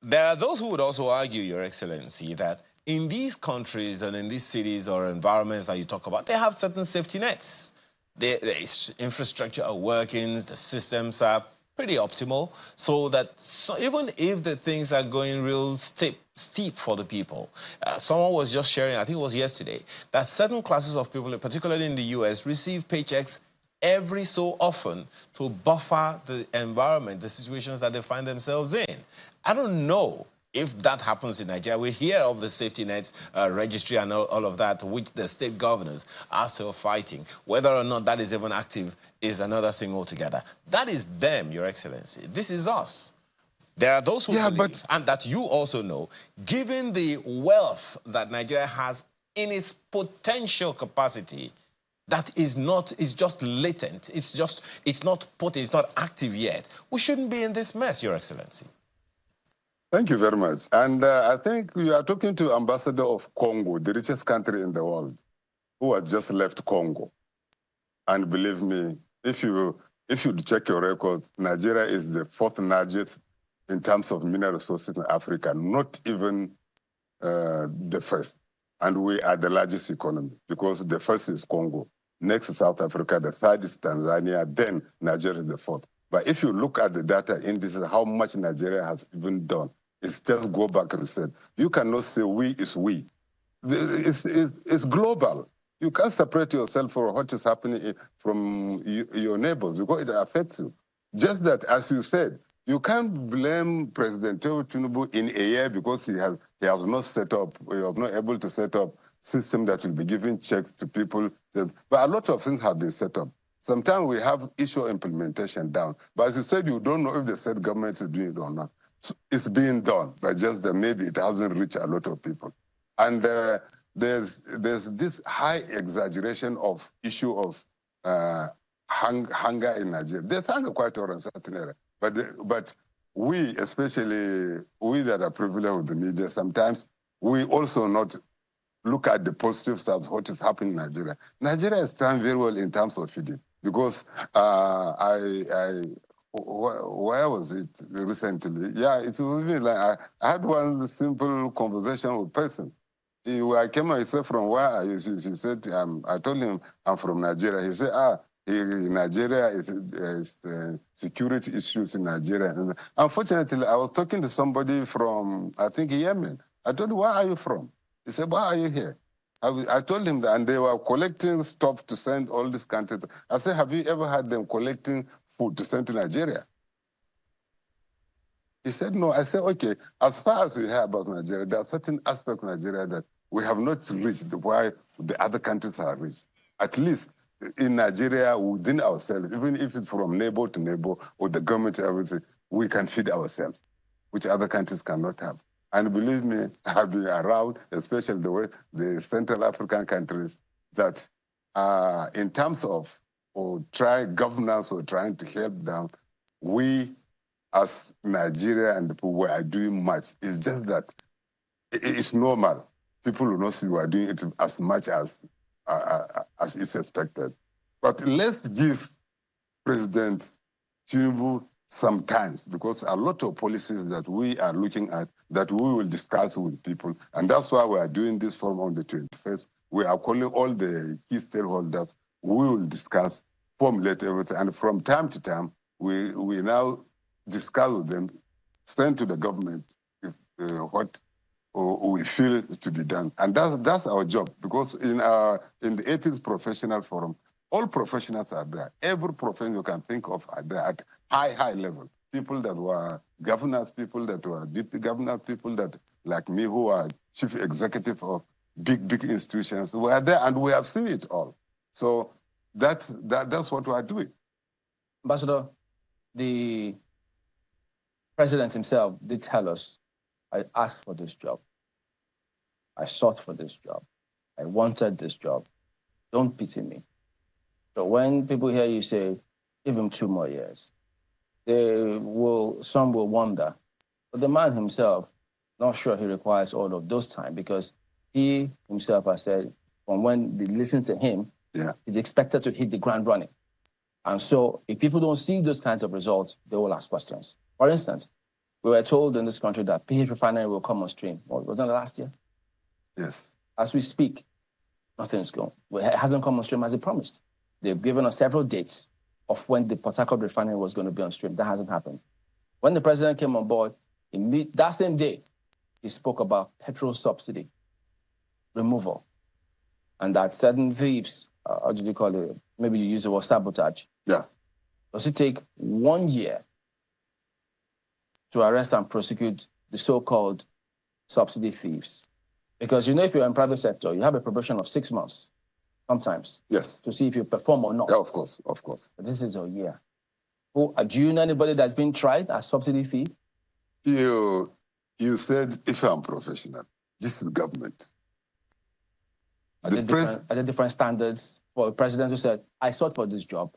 There are those who would also argue, Your Excellency, that in these countries and in these cities or environments that you talk about, they have certain safety nets. The infrastructure are working, the systems are pretty optimal, so that even if the things are going real steep for the people, someone was just sharing, I think it was yesterday, that certain classes of people, particularly in the US, receive paychecks every so often to buffer the environment, the situations that they find themselves in. I don't know if that happens in Nigeria. We hear of the safety nets registry and all of that, which the state governors are still fighting. Whether or not that is even active is another thing altogether. That is them, Your Excellency. This is us. There are those who believe, and that you also know, given the wealth that Nigeria has in its potential capacity, that is just latent. It's not potent, it's not active yet. We shouldn't be in this mess, Your Excellency. Thank you very much. And I think you are talking to Ambassador of Congo, the richest country in the world, who has just left Congo. And believe me, if you check your records, Nigeria is the fourth largest in terms of mineral resources in Africa, not even the first. And we are the largest economy because the first is Congo, next is South Africa, the third is Tanzania, then Nigeria is the fourth. But if you look at the data indices, how much Nigeria has even done, it's just go back and say, you cannot say we is we. It's global. You can't separate yourself from what is happening from your neighbors because it affects you. Just that, as you said, you can't blame President Tinubu in a year because he has not set up, he was not able to set up system that will be giving checks to people. But a lot of things have been set up. Sometimes we have issue implementation down. But as you said, you don't know if the state government is doing it or not. So it's being done, but just that maybe it hasn't reached a lot of people. And there's this high exaggeration of issue of hunger in Nigeria. There's hunger quite in certain areas. But we, especially we that are privileged with the media, sometimes we also not look at the positive stuff, what is happening in Nigeria. Nigeria is trying very well in terms of feeding because where was it recently? Yeah, it was even like I had one simple conversation with a person. I came out, he said, from where are you? She said, I told him, I'm from Nigeria. He said, in Nigeria is security issues in Nigeria. And unfortunately, I was talking to somebody from, I think, Yemen. I told him, where are you from? He said, why are you here? I told him that, and they were collecting stuff to send all these countries. I said, have you ever had them collecting food to send to Nigeria? He said, no. I said, okay, as far as we hear about Nigeria, there are certain aspects of Nigeria that we have not reached why the other countries have reached. At least in Nigeria, within ourselves, even if it's from neighbor to neighbor or the government, everything, we can feed ourselves, which other countries cannot have. And believe me, I've been around, especially the Central African countries, that in terms of governance or trying to help them, we as Nigeria and the people we are doing much. It's just that it's normal. People will not see we are doing it as much as is expected. But let's give President Tinubu some time, because a lot of policies that we are looking at that we will discuss with people, and that's why we are doing this forum on the 21st. We are calling all the key stakeholders. We will discuss, formulate everything, and from time to time, we now discuss with them, send to the government what we feel to be done. And that's our job, because in the AP's professional forum, all professionals are there. Every profession you can think of are there at high level. People that were governors, people that were deputy governors, people that, like me, who are chief executive of big institutions, we are there and we have seen it all. So that's what we are doing. Ambassador, the president himself did tell us, I asked for this job. I sought for this job. I wanted this job. Don't pity me. So when people hear you say, give him 2 more years, some will wonder. But the man himself, not sure he requires all of those time, because he himself has said, from when they listen to him, he's expected to hit the ground running. And so if people don't see those kinds of results, they will ask questions. For instance, we were told in this country that PH refinery will come on stream. What was it last year? Yes. As we speak, nothing's going. It hasn't come on stream as it promised. They've given us several dates of when the Port Harcourt refinery was going to be on stream. That hasn't happened. When the president came on board, that same day, he spoke about petrol subsidy removal, and that certain thieves, how did you call it? Maybe you use the word sabotage. Yeah. Does it take 1 year to arrest and prosecute the so-called subsidy thieves? Because you know, if you're in private sector, you have a probation of 6 months, sometimes. Yes. To see if you perform or not. Yeah, of course. But this is a year. Do you know anybody that's been tried as subsidy thief? You said, if I'm professional, this is government. Are there different standards for a president who said, I sought for this job?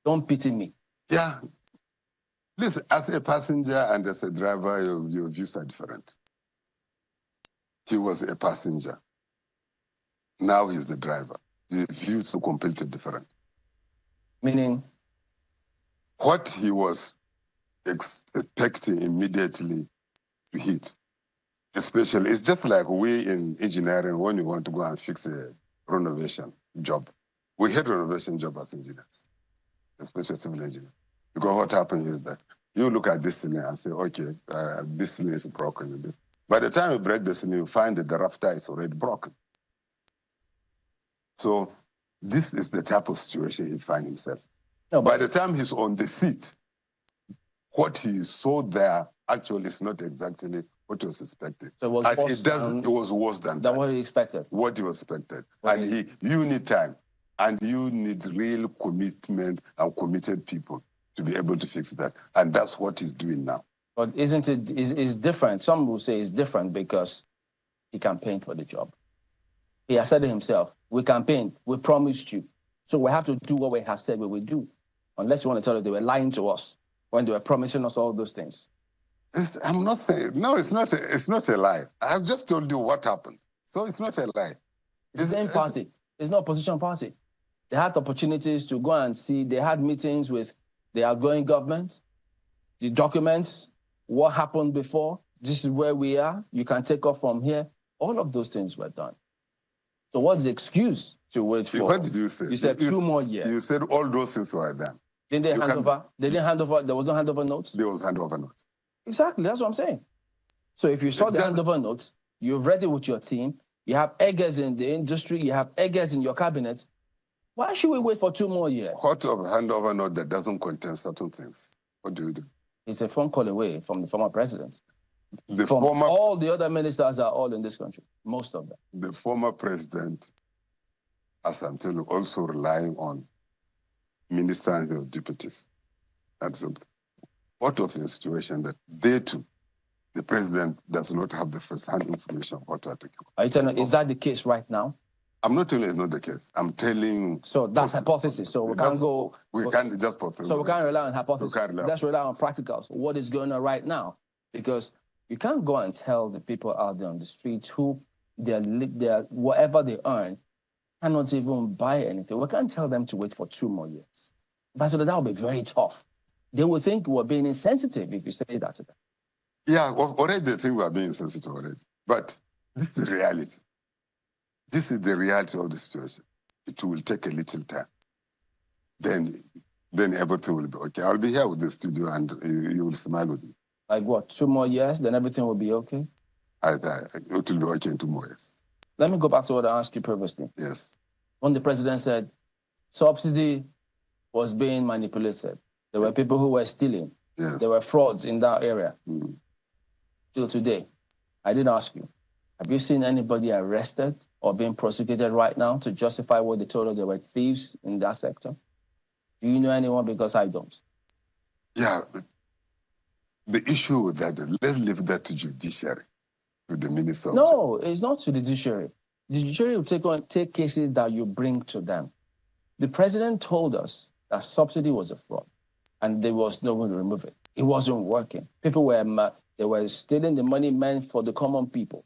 Don't pity me. Yeah. Listen, as a passenger and as a driver, your views are different. He was a passenger. Now he's the driver. Your views are completely different. Meaning? What he was expecting immediately to hit, especially, it's just like we in engineering, when you want to go and fix a renovation job. We hate renovation job as engineers, especially civil engineers. Because what happens is that you look at this thing and say, okay, this thing is broken. By the time you break this thing, you find that the rafter is already broken. So this is the type of situation he finds himself. No, by the time he's on the seat, what he saw there actually is not exactly what was expected. So it was worse than that. What he expected. What he was expected. And you need time, and you need real commitment and committed people to be able to fix that. And that's what he's doing now. But isn't it is different? Some will say it's different because he campaigned for the job. He has said it himself. We campaigned. We promised you. So we have to do what we have said we will do. Unless you want to tell us they were lying to us when they were promising us all those things. I'm not saying, no, it's not a lie. I've just told you what happened. So it's not a lie. It's the same party. It's not an opposition party. They had opportunities to go and see. They had meetings with the outgoing government, the documents, what happened before. This is where we are. You can take off from here. All of those things were done. So what's the excuse to wait for? What did you say? You said 2 more years. You said all those things were done. Didn't they hand over? They didn't hand over. There was no handover notes? There was handover notes. Exactly. That's what I'm saying. So if you saw the handover notes, you've read it with your team, you have eggers in the industry, you have eggers in your cabinet, why should we wait for 2 more years? What of a handover note that doesn't contain certain things? What do you do? It's a phone call away from the former president. All the other ministers are all in this country, most of them. The former president, as I'm telling you, also relying on ministers and deputies. And so, what of a situation that they too, the president does not have the first-hand information of what to take? Are you telling me, is that the case right now? I'm not telling you it's not the case. I'm telling. So that's hypothesis. So we can't go. We can't just hypothesis. So we can't rely on hypothesis. Let's rely on practicals. What is going on right now? Because you can't go and tell the people out there on the streets who they're whatever they earn cannot even buy anything. We can't tell them to wait for 2 more years. But so that would be very tough. They will think we're being insensitive if you say that to them. Yeah, well, already they think we're being insensitive already. But this is the reality. This is the reality of the situation. It will take a little time. Then everything will be okay. I'll be here with the studio and you will smile with me. Like what, 2 more years, then everything will be okay? It will be okay in 2 more years. Let me go back to what I asked you previously. Yes. When the president said subsidy was being manipulated, there were people who were stealing. Yes. There were frauds in that area. Mm. Till today, I didn't ask you, have you seen anybody arrested or being prosecuted right now to justify what they told us they were thieves in that sector? Do you know anyone? Because I don't. Yeah, the issue with that, let's leave that to judiciary, to the minister of No, justice. it's not to the judiciary. The judiciary will take cases that you bring to them. The president told us that subsidy was a fraud, and there was no one to remove it. It wasn't working. People were they were stealing the money meant for the common people.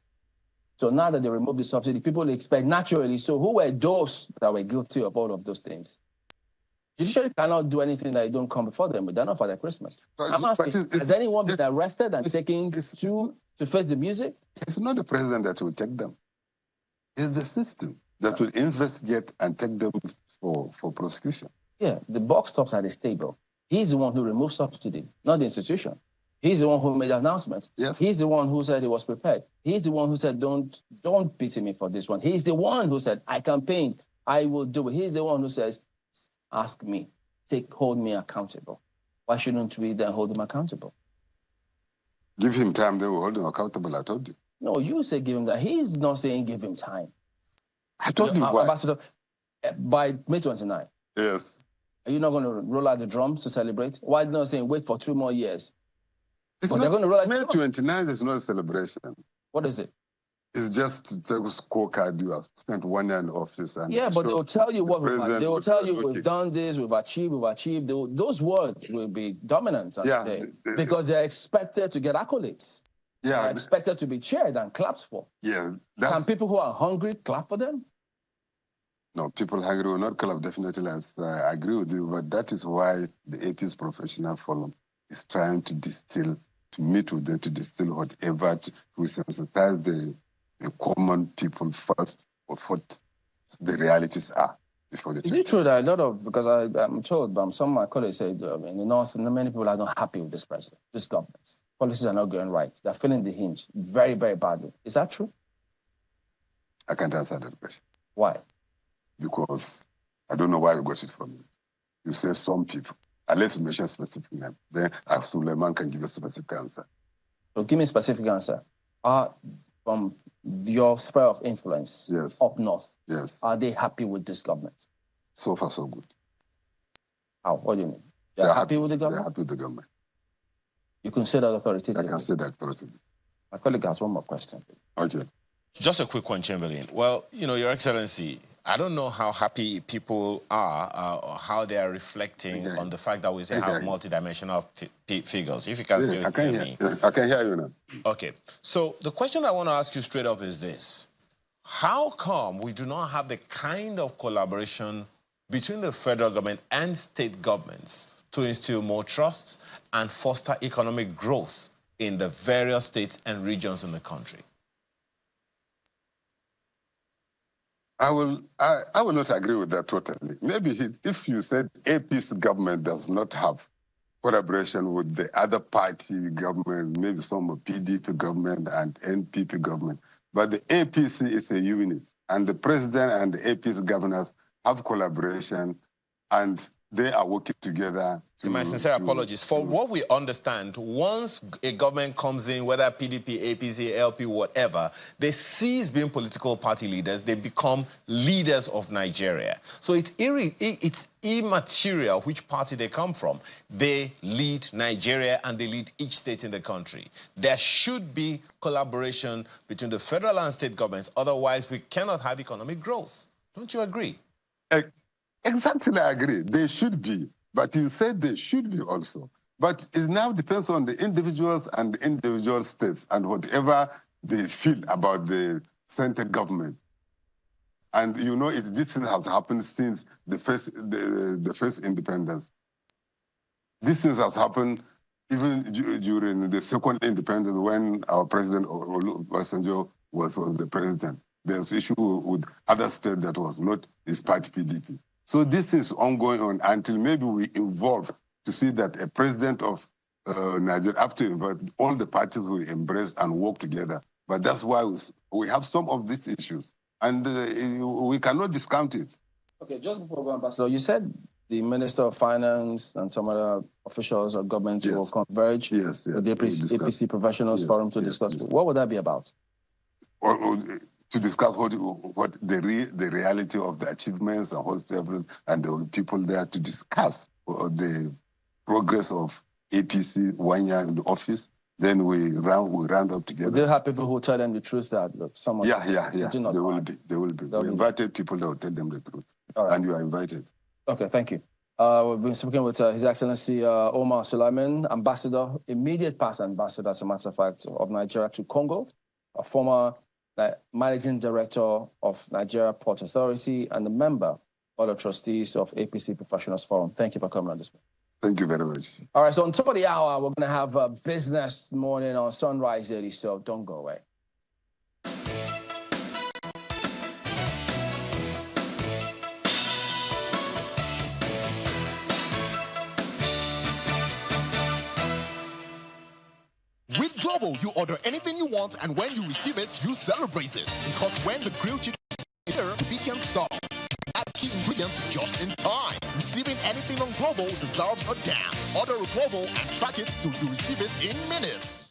So now that they removed the subsidy, people expect naturally. So who were those that were guilty of all of those things? Judiciary cannot do anything that don't come before them, but they're not for their Christmas. I'm asking, has anyone been arrested and taken to face the music? It's not the president that will take them. It's the system that will investigate and take them for prosecution. Yeah, the buck stops at the stable. He's the one who removed subsidy, not the institution. He's the one who made the announcement. Yes. He's the one who said he was prepared. He's the one who said, don't pity me for this one. He's the one who said, I campaigned, I will do it. He's the one who says, ask me, hold me accountable. Why shouldn't we then hold him accountable? Give him time, they will hold him accountable, I told you. No, you say give him that. He's not saying give him time. I told you why. Ambassador, by May 29. Yes. Are you not going to roll out the drums to celebrate? Why are you not saying wait for 2 more years? They're going to roll out May 29 is not a celebration. What is it? It's just to take a scorecard. You have spent 1 year in office. And yeah, but they'll tell you what we've done. They will tell you okay. We've done this, we've achieved. Those words will be dominant today because they're expected to get accolades. Yeah. They're expected to be cheered and clapped for. Yeah. Can people who are hungry clap for them? No, people hungry will not clap, definitely. I agree with you, but that is why the AP's professional forum is trying to distill, to meet with them, to distill whatever, to sensitize the common people first of what the realities are before the Is it true that a lot of, because I'm told by some of my colleagues say in the North, many people are not happy with this president, this government. Policies are not going right. They're feeling the hinge very, very badly. Is that true? I can't answer that question. Why? Because I don't know why you got it from you. You say some people. Unless you mention specific name, then Suleiman can give a specific answer. So give me a specific answer. From your sphere of influence up north, are they happy with this government? So far, so good. How? What do you mean? They're happy with the government? They're happy with the government. You can say that authoritatively? I can say that authoritatively. My colleague has one more question. Okay. Just a quick one, Chamberlain. Well, Your Excellency, I don't know how happy people are or how they are reflecting on the fact that we say have multidimensional figures. If you can still hear me. I can hear you now. Okay. So the question I want to ask you straight up is this. How come we do not have the kind of collaboration between the federal government and state governments to instill more trust and foster economic growth in the various states and regions in the country? I will not agree with that totally. Maybe if you said AP's government does not have collaboration with the other party government, maybe some PDP government and NPP government, but the APC is a unit, and the president and the AP's governors have collaboration, and they are working together. My sincere apologies. For what we understand, once a government comes in, whether PDP, APC, LP, whatever, they cease being political party leaders. They become leaders of Nigeria. So it's immaterial which party they come from. They lead Nigeria and they lead each state in the country. There should be collaboration between the federal and state governments. Otherwise, we cannot have economic growth. Don't you agree? Exactly, I agree. They should be. But you said they should be also. But it now depends on the individuals and the individual states and whatever they feel about the center government. And this thing has happened since the first independence. This thing has happened even during the second independence when our president Obasanjo was the president. There's issue with other states that was not his party PDP. So this is ongoing until maybe we evolve to see that a president of Nigeria, after all the parties will embrace and work together But that's why we have some of these issues, and we cannot discount it. Okay, just before going, Ambassador, you said the Minister of Finance and some other officials of government will converge with the APC Professionals Forum to discuss. What would that be about? To discuss what the reality of the achievements and and the people there to discuss the progress of APC 1 year in the office. Then we round up together. They have people who tell them the truth that look, someone. Yeah. They will be. We invited people that will tell them the truth, and you are invited. Okay, thank you. We've been speaking with His Excellency Omar Suleiman, Ambassador, immediate past ambassador, as a matter of fact, of Nigeria to Congo, a former Managing Director of Nigeria Port Authority, and a member of the trustees of APC Professionals Forum. Thank you for coming on this. Thank you very much. All right, so on top of the hour, we're going to have a business morning on Sunrise Daily, so don't go away. With Global, you order anything you want, and when you receive it, you celebrate it. Because when the grilled chicken is here, the weekend starts. Add key ingredients just in time. Receiving anything on Global deserves a dance. Order a Global and track it till you receive it in minutes.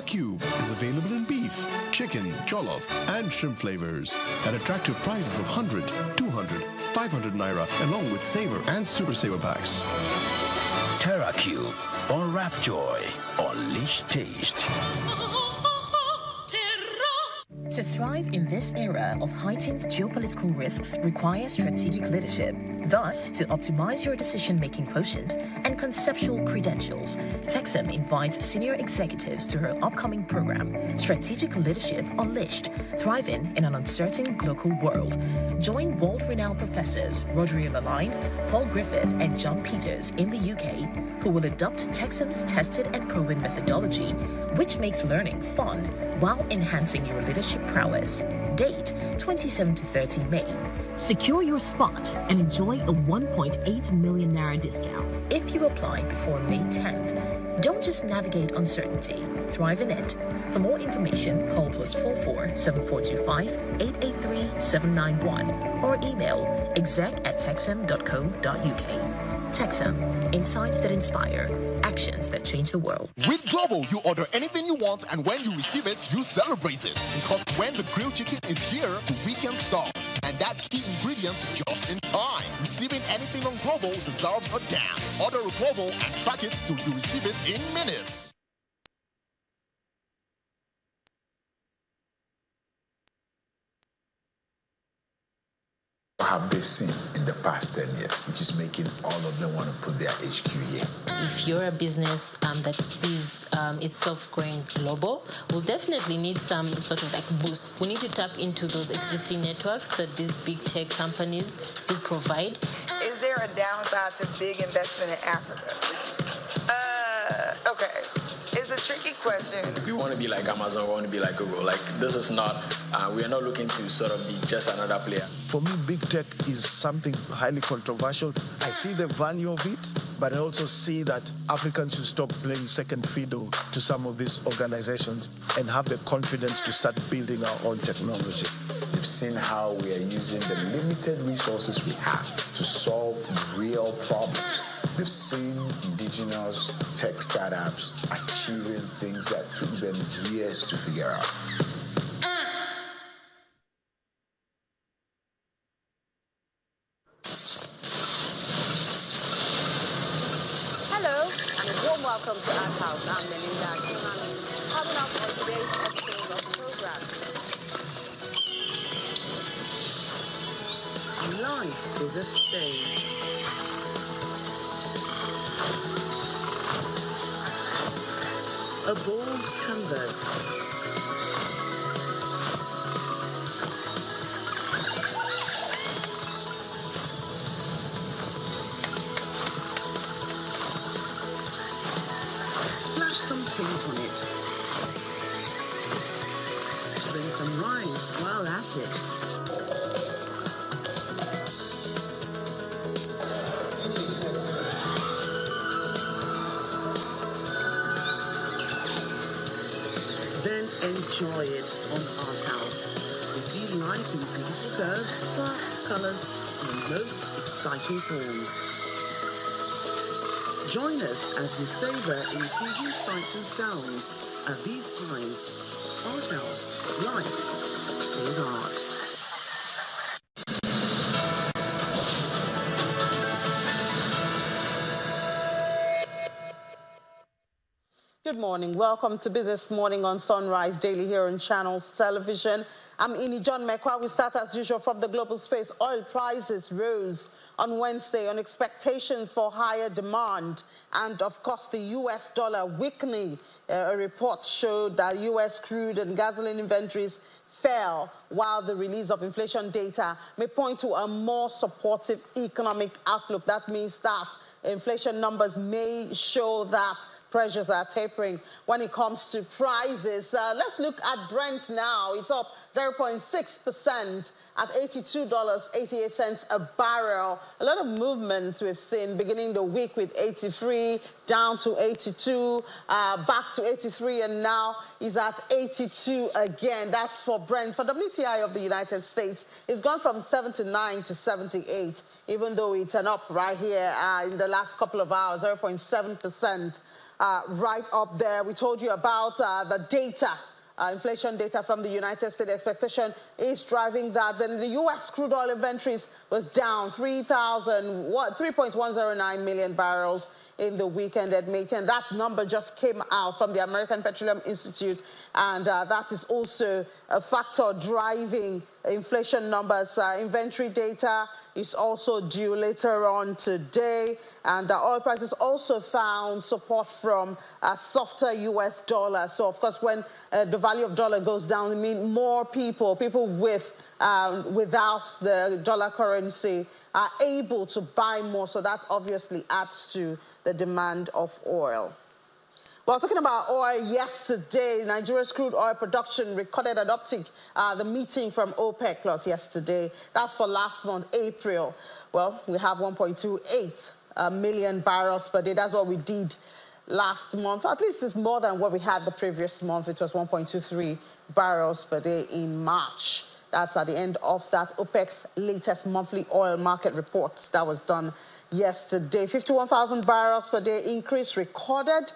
Cube is available in beef, chicken, jollof, and shrimp flavors at attractive prices of 100, 200, 500 naira, along with saver and super saver packs. Terra Cube, unwrap joy, unleash taste. To thrive in this era of heightened geopolitical risks requires strategic leadership. Thus, to optimize your decision-making quotient and conceptual credentials, Texam invites senior executives to her upcoming program, Strategic Leadership Unleashed, Thriving in an Uncertain Global World. Join world-renowned professors Rodrigo Laline, Paul Griffith, and John Peters in the UK, who will adopt Texam's tested and proven methodology, which makes learning fun while enhancing your leadership prowess. Date 27 to 30 May. Secure your spot and enjoy a 1.8 million naira discount. If you apply before May 10th, don't just navigate uncertainty, thrive in it. For more information, call +44 7425 883 791 or email exec@texam.co.uk. Texam, insights that inspire, actions that change the world. With Global, you order anything you want, and when you receive it, you celebrate it. Because when the grilled chicken is here, the weekend starts. And that key ingredient just in time. Receiving anything on Global deserves a dance. Order a Global and track it till you receive it in minutes. Have they seen in the past 10 years, which is making all of them want to put their HQ here? If you're a business that sees itself going global, we'll definitely need some sort of like boost. We need to tap into those existing networks that these big tech companies do provide. Is there a downside to big investment in Africa? Okay. It's a tricky question. We want to be like Amazon, we want to be like Google. Like, this is not, we are not looking to sort of be just another player. For me, big tech is something highly controversial. I see the value of it, but I also see that Africans should stop playing second fiddle to some of these organizations and have the confidence to start building our own technology. We've seen how we are using the limited resources we have to solve real problems. They've seen indigenous tech startups achieving things that took them years to figure out. Hello, and a warm welcome to our house. I'm Melinda. Coming up on today's episode of the program. Life is a stage. A bold canvas. Splash some paint on it. Spring some rhymes while at it. Then enjoy it on Art House. We see life in beautiful curves, crafts, colors, and most exciting forms. Join us as we savor intriguing sights and sounds. At these times, Art House, life is art. Good morning. Welcome to Business Morning on Sunrise Daily here on Channels Television. I'm Ini John Mekwa. We start as usual from the global space. Oil prices rose on Wednesday on expectations for higher demand and, of course, the U.S. dollar weakening. A report showed that U.S. crude and gasoline inventories fell, while the release of inflation data may point to a more supportive economic outlook. That means that inflation numbers may show that pressures are tapering when it comes to prices. Let's look at Brent now. It's up 0.6% at $82.88 a barrel. A lot of movement we've seen beginning the week with 83 down to 82, back to 83, and now is at 82 again. That's for Brent. For WTI of the United States, it's gone from 79 to 78, even though it's an up right here in the last couple of hours, 0.7%. Right up there. We told you about the data, inflation data from the United States. Expectation is driving that. Then the U.S. crude oil inventories was down 3.109 million barrels in the weekend at May 10. That number just came out from the American Petroleum Institute, and that is also a factor driving inflation numbers. Inventory data is also due later on today, and the oil prices also found support from a softer U.S. dollar. So, of course, when the value of dollar goes down, it means more people with without the dollar currency are able to buy more. So that obviously adds to the demand of oil. Well, talking about oil, yesterday, Nigeria's crude oil production recorded an uptick. The meeting from OPEC Plus yesterday, that's for last month, April. Well, we have 1.28 million barrels per day. That's what we did last month. At least it's more than what we had the previous month. It was 1.23 barrels per day in March. That's at the end of that OPEC's latest monthly oil market report that was done yesterday. 51,000 barrels per day increase recorded.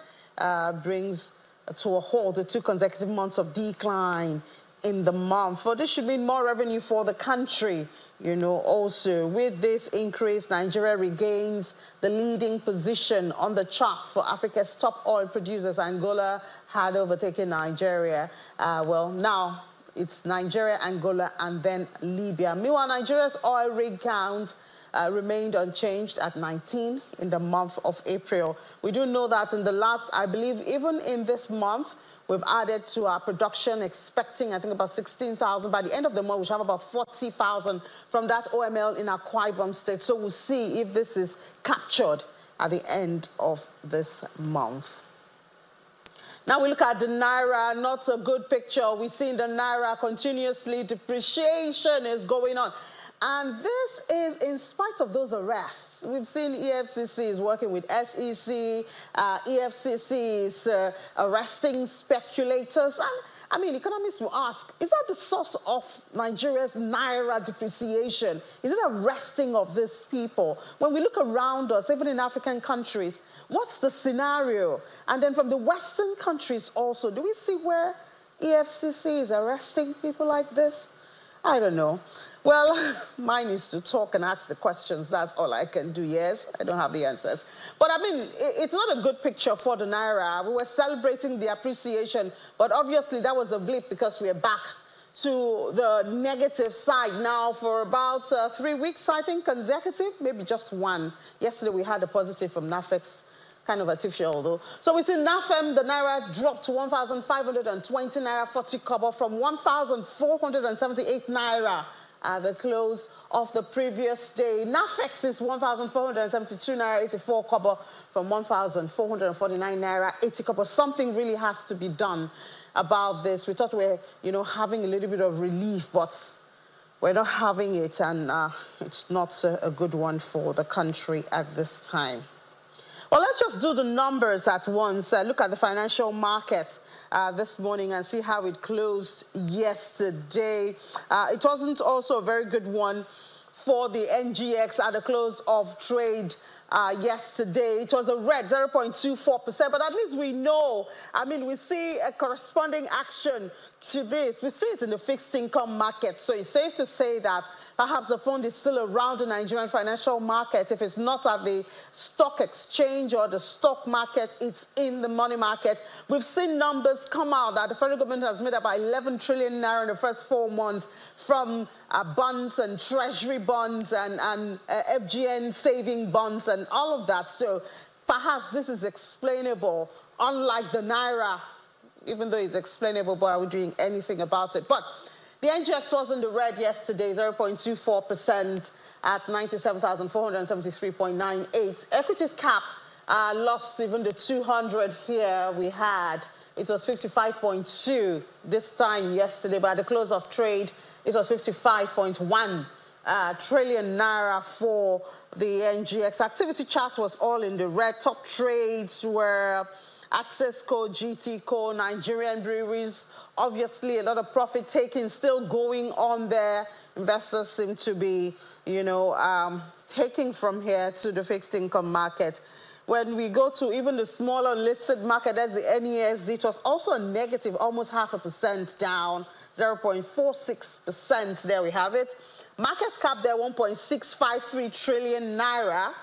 Brings to a halt the 2 consecutive months of decline in the month. So this should mean more revenue for the country. You know, also with this increase, Nigeria regains the leading position on the charts for Africa's top oil producers. Angola had overtaken Nigeria. Well, now it's Nigeria, Angola, and then Libya. Meanwhile, Nigeria's oil rig count remained unchanged at 19 in the month of April. We do know that in the last, I believe, even in this month, we've added to our production, expecting, I think, about 16,000. By the end of the month, we should have about 40,000 from that OML in Akwa Ibom State. So we'll see if this is captured at the end of this month. Now we look at the Naira, not a good picture. We've seen the Naira continuously, depreciation is going on. And this is in spite of those arrests. We've seen EFCC is working with SEC, EFCC is arresting speculators. And I mean, economists will ask, is that the source of Nigeria's Naira depreciation? Is it arresting of these people? When we look around us, even in African countries, what's the scenario? And then from the Western countries also, do we see where EFCC is arresting people like this? I don't know. Well, mine is to talk and ask the questions. That's all I can do, yes. I don't have the answers. But I mean, it's not a good picture for the Naira. We were celebrating the appreciation, but obviously that was a blip because we are back to the negative side now for about 3 weeks, I think, consecutive, maybe just one. Yesterday we had a positive from NAFEX, kind of artificial though. So we see NAFEM, the Naira dropped to 1,520 Naira 40 kobo from 1,478 Naira at the close of the previous day. NAFEX is 1,472 Naira 84 kobo from 1,449 Naira 80 kobo. Something really has to be done about this. We thought we were, having a little bit of relief, but we're not having it, and it's not a good one for the country at this time. Well, let's just do the numbers at once. Look at the financial markets this morning and see how it closed yesterday. It wasn't also a very good one for the NGX at the close of trade yesterday. It was a red 0.24%, but at least we know, I mean, we see a corresponding action to this. We see it in the fixed income market. So it's safe to say that perhaps the fund is still around the Nigerian financial market. If it's not at the stock exchange or the stock market, it's in the money market. We've seen numbers come out that the federal government has made about 11 trillion naira in the first 4 months from bonds and treasury bonds and FGN saving bonds and all of that. So perhaps this is explainable, unlike the naira, even though it's explainable, but are we doing anything about it? But the NGX was in the red yesterday, 0.24% at 97,473.98. Equities cap lost even the 200 here we had. It was 55.2 this time yesterday, but at the close of trade, it was 55.1 trillion naira for the NGX. Activity chart was all in the red. Top trades were Accessco, GTco, Nigerian breweries. Obviously, a lot of profit taking still going on there. Investors seem to be, taking from here to the fixed income market. When we go to even the smaller listed market, that's the NESD, it was also a negative, almost 0.5% down, 0.46%. There we have it. Market cap there, 1.653 trillion naira,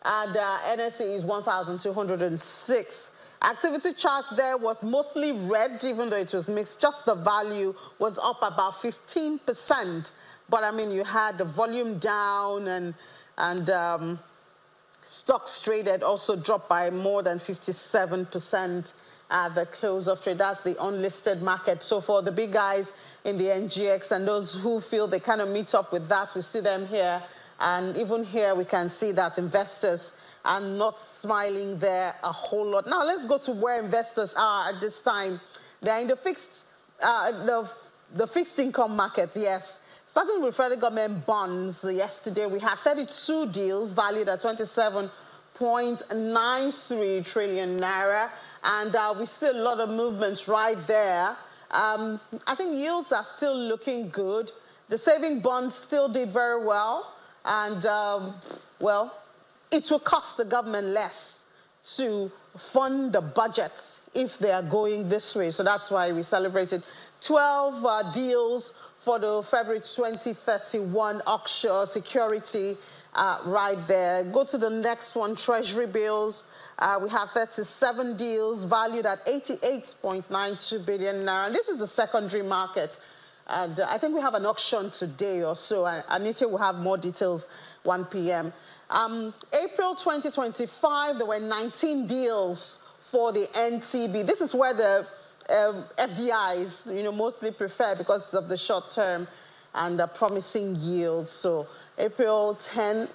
and NSE is 1,206. Activity chart there was mostly red, even though it was mixed. Just the value was up about 15%. But, I mean, you had the volume down and stocks traded also dropped by more than 57% at the close of trade. That's the unlisted market. So for the big guys in the NGX and those who feel they kind of meet up with that, we see them here. And even here we can see that investors are not smiling there a whole lot. Now let's go to where investors are at this time. They're in the fixed income market, yes. Starting with federal government bonds, yesterday we had 32 deals valued at 27.93 trillion naira, and we see a lot of movements right there. I think yields are still looking good. The saving bonds still did very well, and well, it will cost the government less to fund the budgets if they are going this way. So that's why we celebrated 12 deals for the February 2031 auction security right there. Go to the next one, Treasury bills. We have 37 deals valued at 88.92 billion naira. And this is the secondary market. And I think we have an auction today or so. Anita will have more details 1 p.m. April 2025, there were 19 deals for the NTB. This is where the FDIs, mostly prefer because of the short term and the promising yields. So April 10,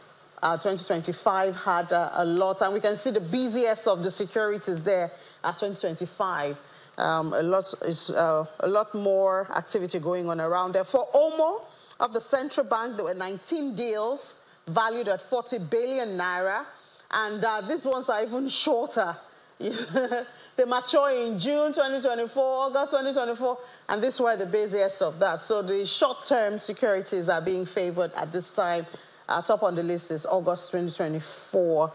2025 had a lot, and we can see the busiest of the securities there at 2025. A lot more activity going on around there. For Omar of the central bank, there were 19 deals valued at 40 billion naira, and these ones are even shorter. They mature in June 2024, August 2024, and this were the busiest of that. So the short-term securities are being favored at this time. Top on the list is August 2024,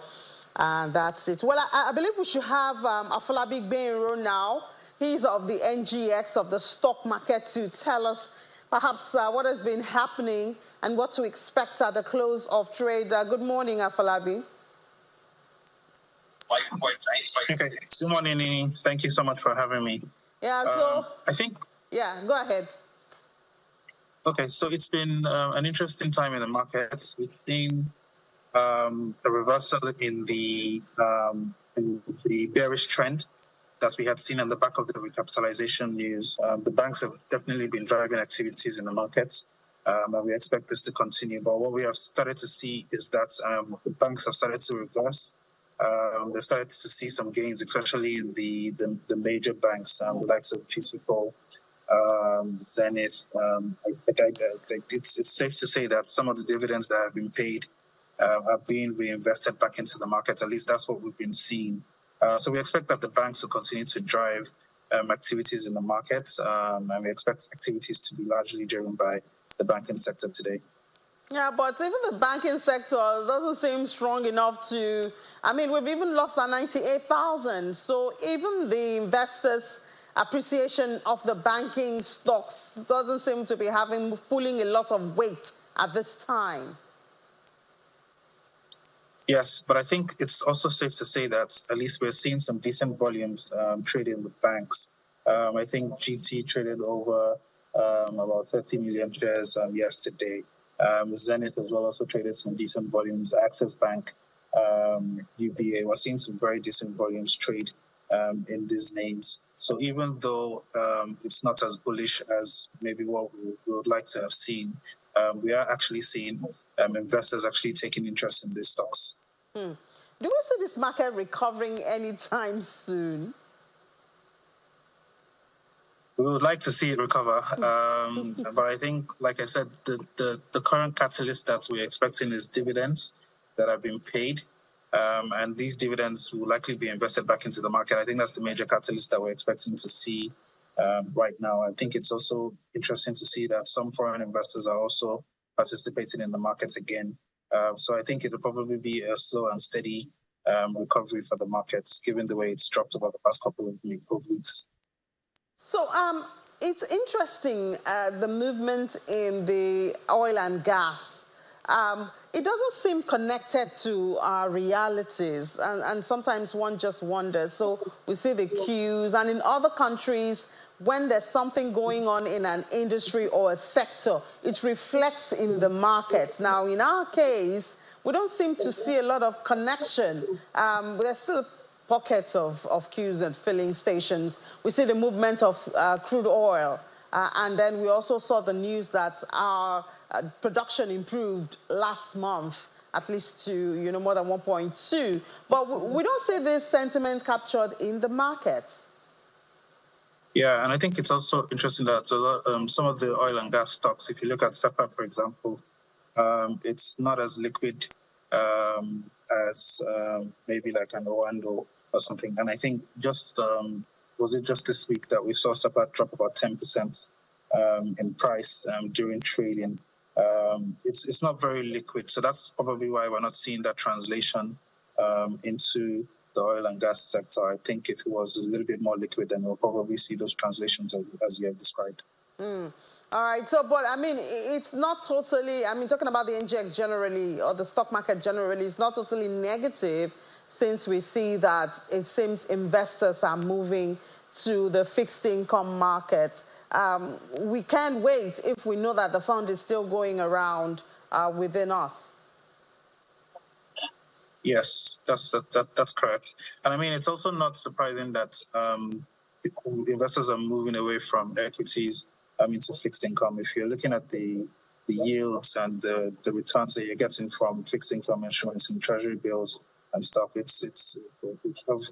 and that's it. Well, I believe we should have Afolabi Benro now. He's of the NGX, of the stock market, to tell us perhaps what has been happening and what to expect at the close of trade. Good morning, Afolabi. Okay. Good morning, Nini. Thank you so much for having me. Yeah, so I think. Yeah, go ahead. Okay, so it's been an interesting time in the markets. We've seen a reversal in the bearish trend that we had seen on the back of the recapitalization news. The banks have definitely been driving activities in the markets, and we expect this to continue. But what we have started to see is that the banks have started to reverse. They've started to see some gains, especially in the major banks, the likes of GTco, Zenith. It's safe to say that some of the dividends that have been paid are being reinvested back into the market. At least that's what we've been seeing. So we expect that the banks will continue to drive activities in the markets, and we expect activities to be largely driven by the banking sector today. Yeah, but even the banking sector doesn't seem strong enough to, I mean, we've even lost our 98,000. So even the investors' appreciation of the banking stocks doesn't seem to be pulling a lot of weight at this time. Yes, but I think it's also safe to say that at least we're seeing some decent volumes trading with banks. I think GT traded over about 30 million shares yesterday. Zenith as well also traded some decent volumes. Access Bank, UBA, we're seeing some very decent volumes trade in these names. So even though it's not as bullish as maybe what we would like to have seen, we are actually seeing investors actually taking interest in these stocks. Do we see this market recovering anytime soon? We would like to see it recover, but I think, like I said, the current catalyst that we're expecting is dividends that have been paid, and these dividends will likely be invested back into the market. I think that's the major catalyst that we're expecting to see right now. I think it's also interesting to see that some foreign investors are also participating in the market again. So I think it'll probably be a slow and steady recovery for the markets, given the way it's dropped over the past couple of weeks. So it's interesting, the movement in the oil and gas. It doesn't seem connected to our realities, and sometimes one just wonders. So we see the queues, and in other countries, when there's something going on in an industry or a sector, it reflects in the market. Now, in our case, we don't seem to see a lot of connection. There's still pockets of queues and filling stations. We see the movement of crude oil. And then we also saw the news that our production improved last month, at least to more than 1.2. But we don't see this sentiment captured in the markets. Yeah, and I think it's also interesting that some of the oil and gas stocks, if you look at SEPA, for example, it's not as liquid as maybe like an Oando or something. And I think was it just this week that we saw SEPA drop about 10% in price during trading? It's not very liquid, so that's probably why we're not seeing that translation into the oil and gas sector. I think if it was a little bit more liquid, then we'll probably see those translations as you have described. All right, so, but I mean, it's not totally, I mean, talking about the NGX generally, or the stock market generally, it's not totally negative, since we see that it seems investors are moving to the fixed income market. We can't wait if we know that the fund is still going around within us. Yes, that's correct. And I mean, it's also not surprising that investors are moving away from equities into fixed income. If you're looking at the yields and the returns that you're getting from fixed income instruments and treasury bills and stuff, it's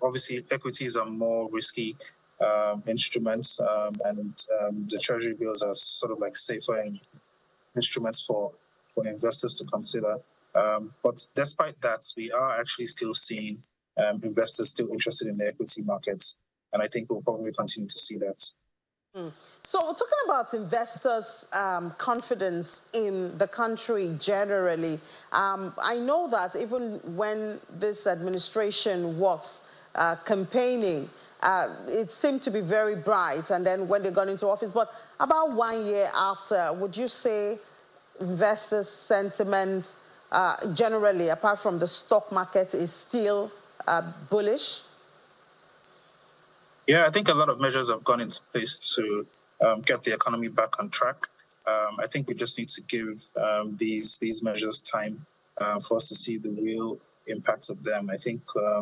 obviously equities are more risky instruments, and the treasury bills are sort of like safer instruments for investors to consider. But despite that, we are actually still seeing investors still interested in the equity markets, and I think we'll probably continue to see that. So talking about investors' confidence in the country generally, I know that even when this administration was campaigning, it seemed to be very bright, and then when they got into office, but about 1 year after, would you say investors' sentiment generally, apart from the stock market, is still bullish? Yeah, I think a lot of measures have gone into place to get the economy back on track. I think we just need to give these measures time for us to see the real impacts of them. I think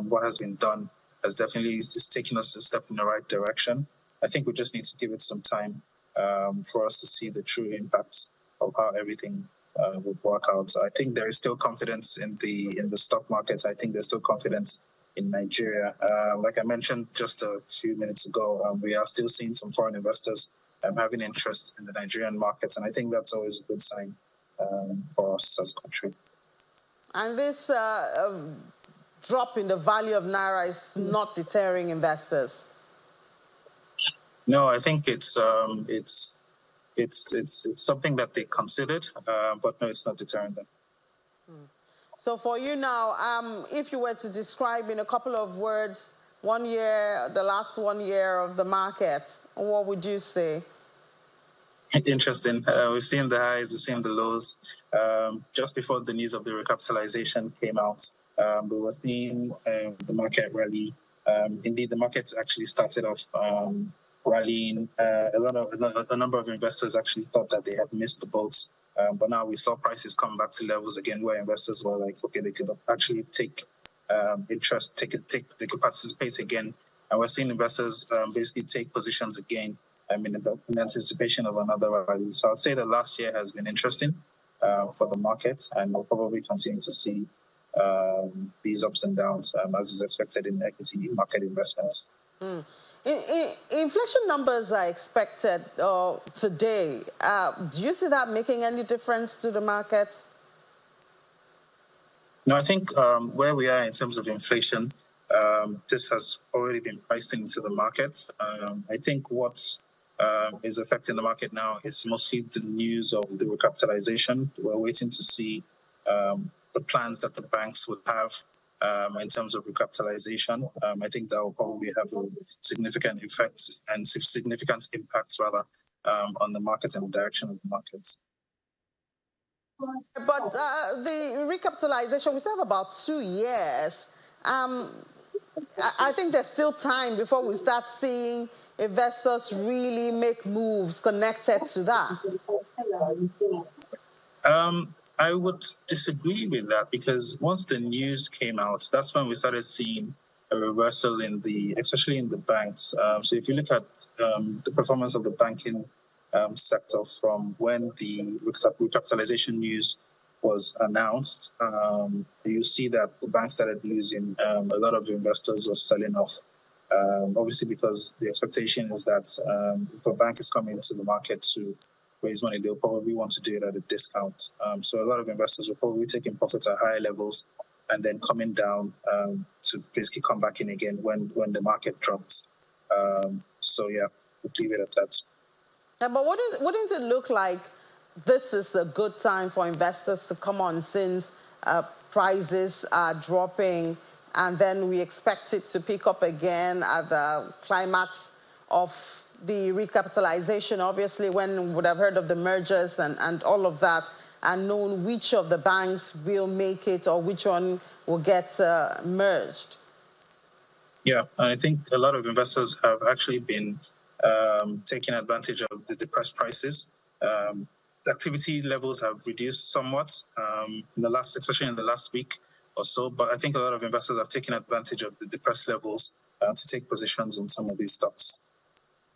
what has been done has definitely is taking us a step in the right direction. I think we just need to give it some time for us to see the true impacts of how everything would work out. So I think there is still confidence in the stock markets. I think there's still confidence in Nigeria. Like I mentioned just a few minutes ago, we are still seeing some foreign investors having interest in the Nigerian market. And I think that's always a good sign for us as a country. And this drop in the value of Naira is not deterring investors? No, I think it's something that they considered, but no, it's not deterring them. So for you now, if you were to describe in a couple of words 1 year, the last 1 year of the market, what would you say? Interesting. We've seen the highs, we've seen the lows. Just before the news of the recapitalization came out, we were seeing the market rally. Indeed, the market actually started off rallying. A number of investors actually thought that they had missed the boat. But now we saw prices come back to levels again where investors were like, okay, they could actually take interest, they could participate again. And we're seeing investors basically take positions again in anticipation of another rally. So I'd say that last year has been interesting for the market, and we'll probably continue to see these ups and downs as is expected in equity market investments. Inflation numbers are expected today. Do you see that making any difference to the markets? No, I think where we are in terms of inflation, this has already been priced into the market. I think what is affecting the market now is mostly the news of the recapitalization. We're waiting to see the plans that the banks would have in terms of recapitalization. I think that will probably have a significant effect and significant impact, rather, on the market and the direction of the market. But the recapitalization, we still have about 2 years. I think there's still time before we start seeing investors really make moves connected to that. I would disagree with that, because once the news came out, that's when we started seeing a reversal especially in the banks. So if you look at the performance of the banking sector from when the recapitalization news was announced, you see that the banks started losing. A lot of investors were selling off. Obviously, because the expectation is that if a bank is coming to the market to raise money, they'll probably want to do it at a discount. So a lot of investors will probably be taking profits at higher levels and then coming down to basically come back in again when the market drops. So yeah, we'll leave it at that. Yeah, but wouldn't it look like this is a good time for investors to come on, since prices are dropping, and then we expect it to pick up again at the climax of the recapitalization, obviously, when we would have heard of the mergers and all of that, and known which of the banks will make it or which one will get merged? Yeah, I think a lot of investors have actually been taking advantage of the depressed prices. The activity levels have reduced somewhat especially in the last week or so, but I think a lot of investors have taken advantage of the depressed levels to take positions in some of these stocks.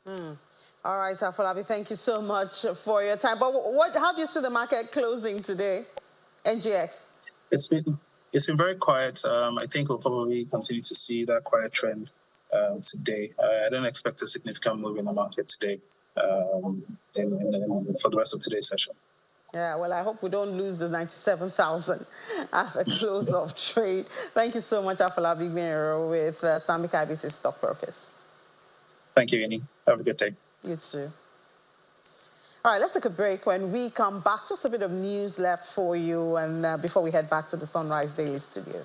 All right, Afolabi, thank you so much for your time. But how do you see the market closing today, NGX? It's been very quiet. I think we'll probably continue to see that quiet trend today. I don't expect a significant move in the market today for the rest of today's session. Yeah, well, I hope we don't lose the 97,000 at the close of trade. Thank you so much, Afolabi Gbinro with Stanbic IBTC Stockbrokers. Thank you, Yini. Have a good day. You too. All right, let's take a break. When we come back, just a bit of news left for you, and before we head back to the Sunrise Daily studio.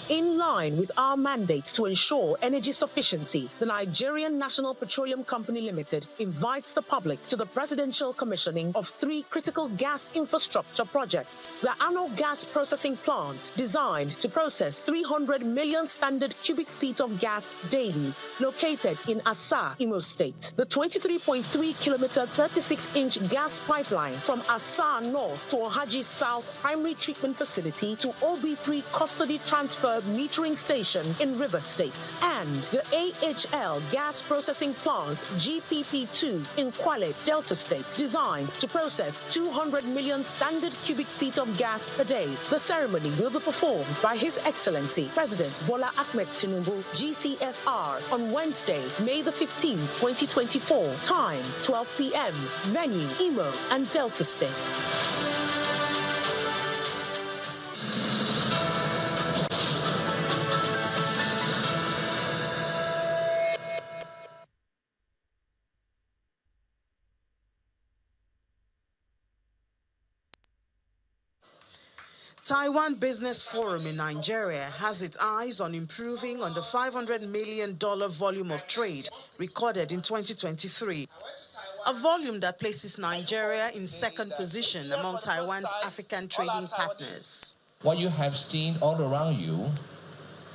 In line with our mandate to ensure energy sufficiency, the Nigerian National Petroleum Company Limited invites the public to the presidential commissioning of 3 critical gas infrastructure projects. The annual gas processing plant, designed to process 300 million standard cubic feet of gas daily, located in Asa, Imo State. The 23.3-kilometer, 36-inch gas pipeline from Asa North to Ohaji South Primary Treatment Facility to OB3 Custody Transfer remote metering station in River State, and the AHL gas processing plant GPP2 in Kwale, Delta State, designed to process 200 million standard cubic feet of gas per day. The ceremony will be performed by His Excellency President Bola Ahmed Tinubu, GCFR, on Wednesday, May the 15th, 2024. Time, 12 p.m. Venue, Imo and Delta State. Taiwan Business Forum in Nigeria has its eyes on improving on the $500 million volume of trade recorded in 2023, a volume that places Nigeria in second position among Taiwan's African trading partners. What you have seen all around you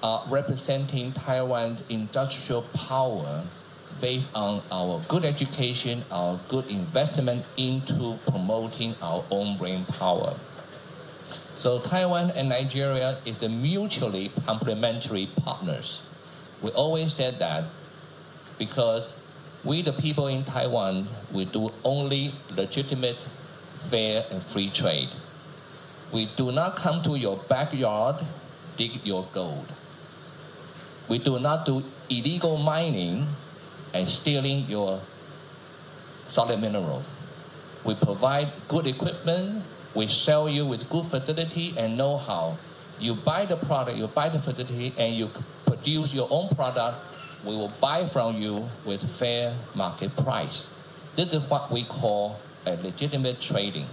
are representing Taiwan's industrial power based on our good education, our good investment into promoting our own brain power. So Taiwan and Nigeria is a mutually complementary partners. We always said that because we, the people in Taiwan, we do only legitimate, fair, and free trade. We do not come to your backyard, dig your gold. We do not do illegal mining and stealing your solid minerals. We provide good equipment. We sell you with good facility and know-how. You buy the product, you buy the facility, and you produce your own product. We will buy from you with fair market price. This is what we call a legitimate trading.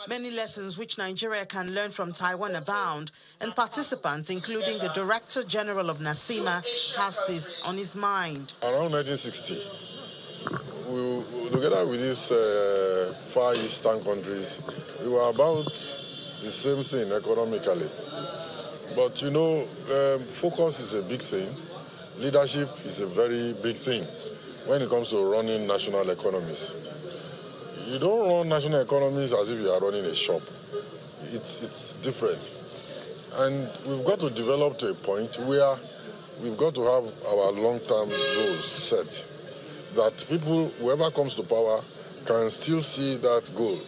Many lessons which Nigeria can learn from Taiwan abound, and participants, including the Director General of NASIMA, has this on his mind. Around 1960, together with these Far Eastern countries, we were about the same thing economically. But you know, focus is a big thing. Leadership is a very big thing when it comes to running national economies. You don't run national economies as if you are running a shop. It's different. And we've got to develop to a point where we've got to have our long-term goals set, that people, whoever comes to power, can still see that goal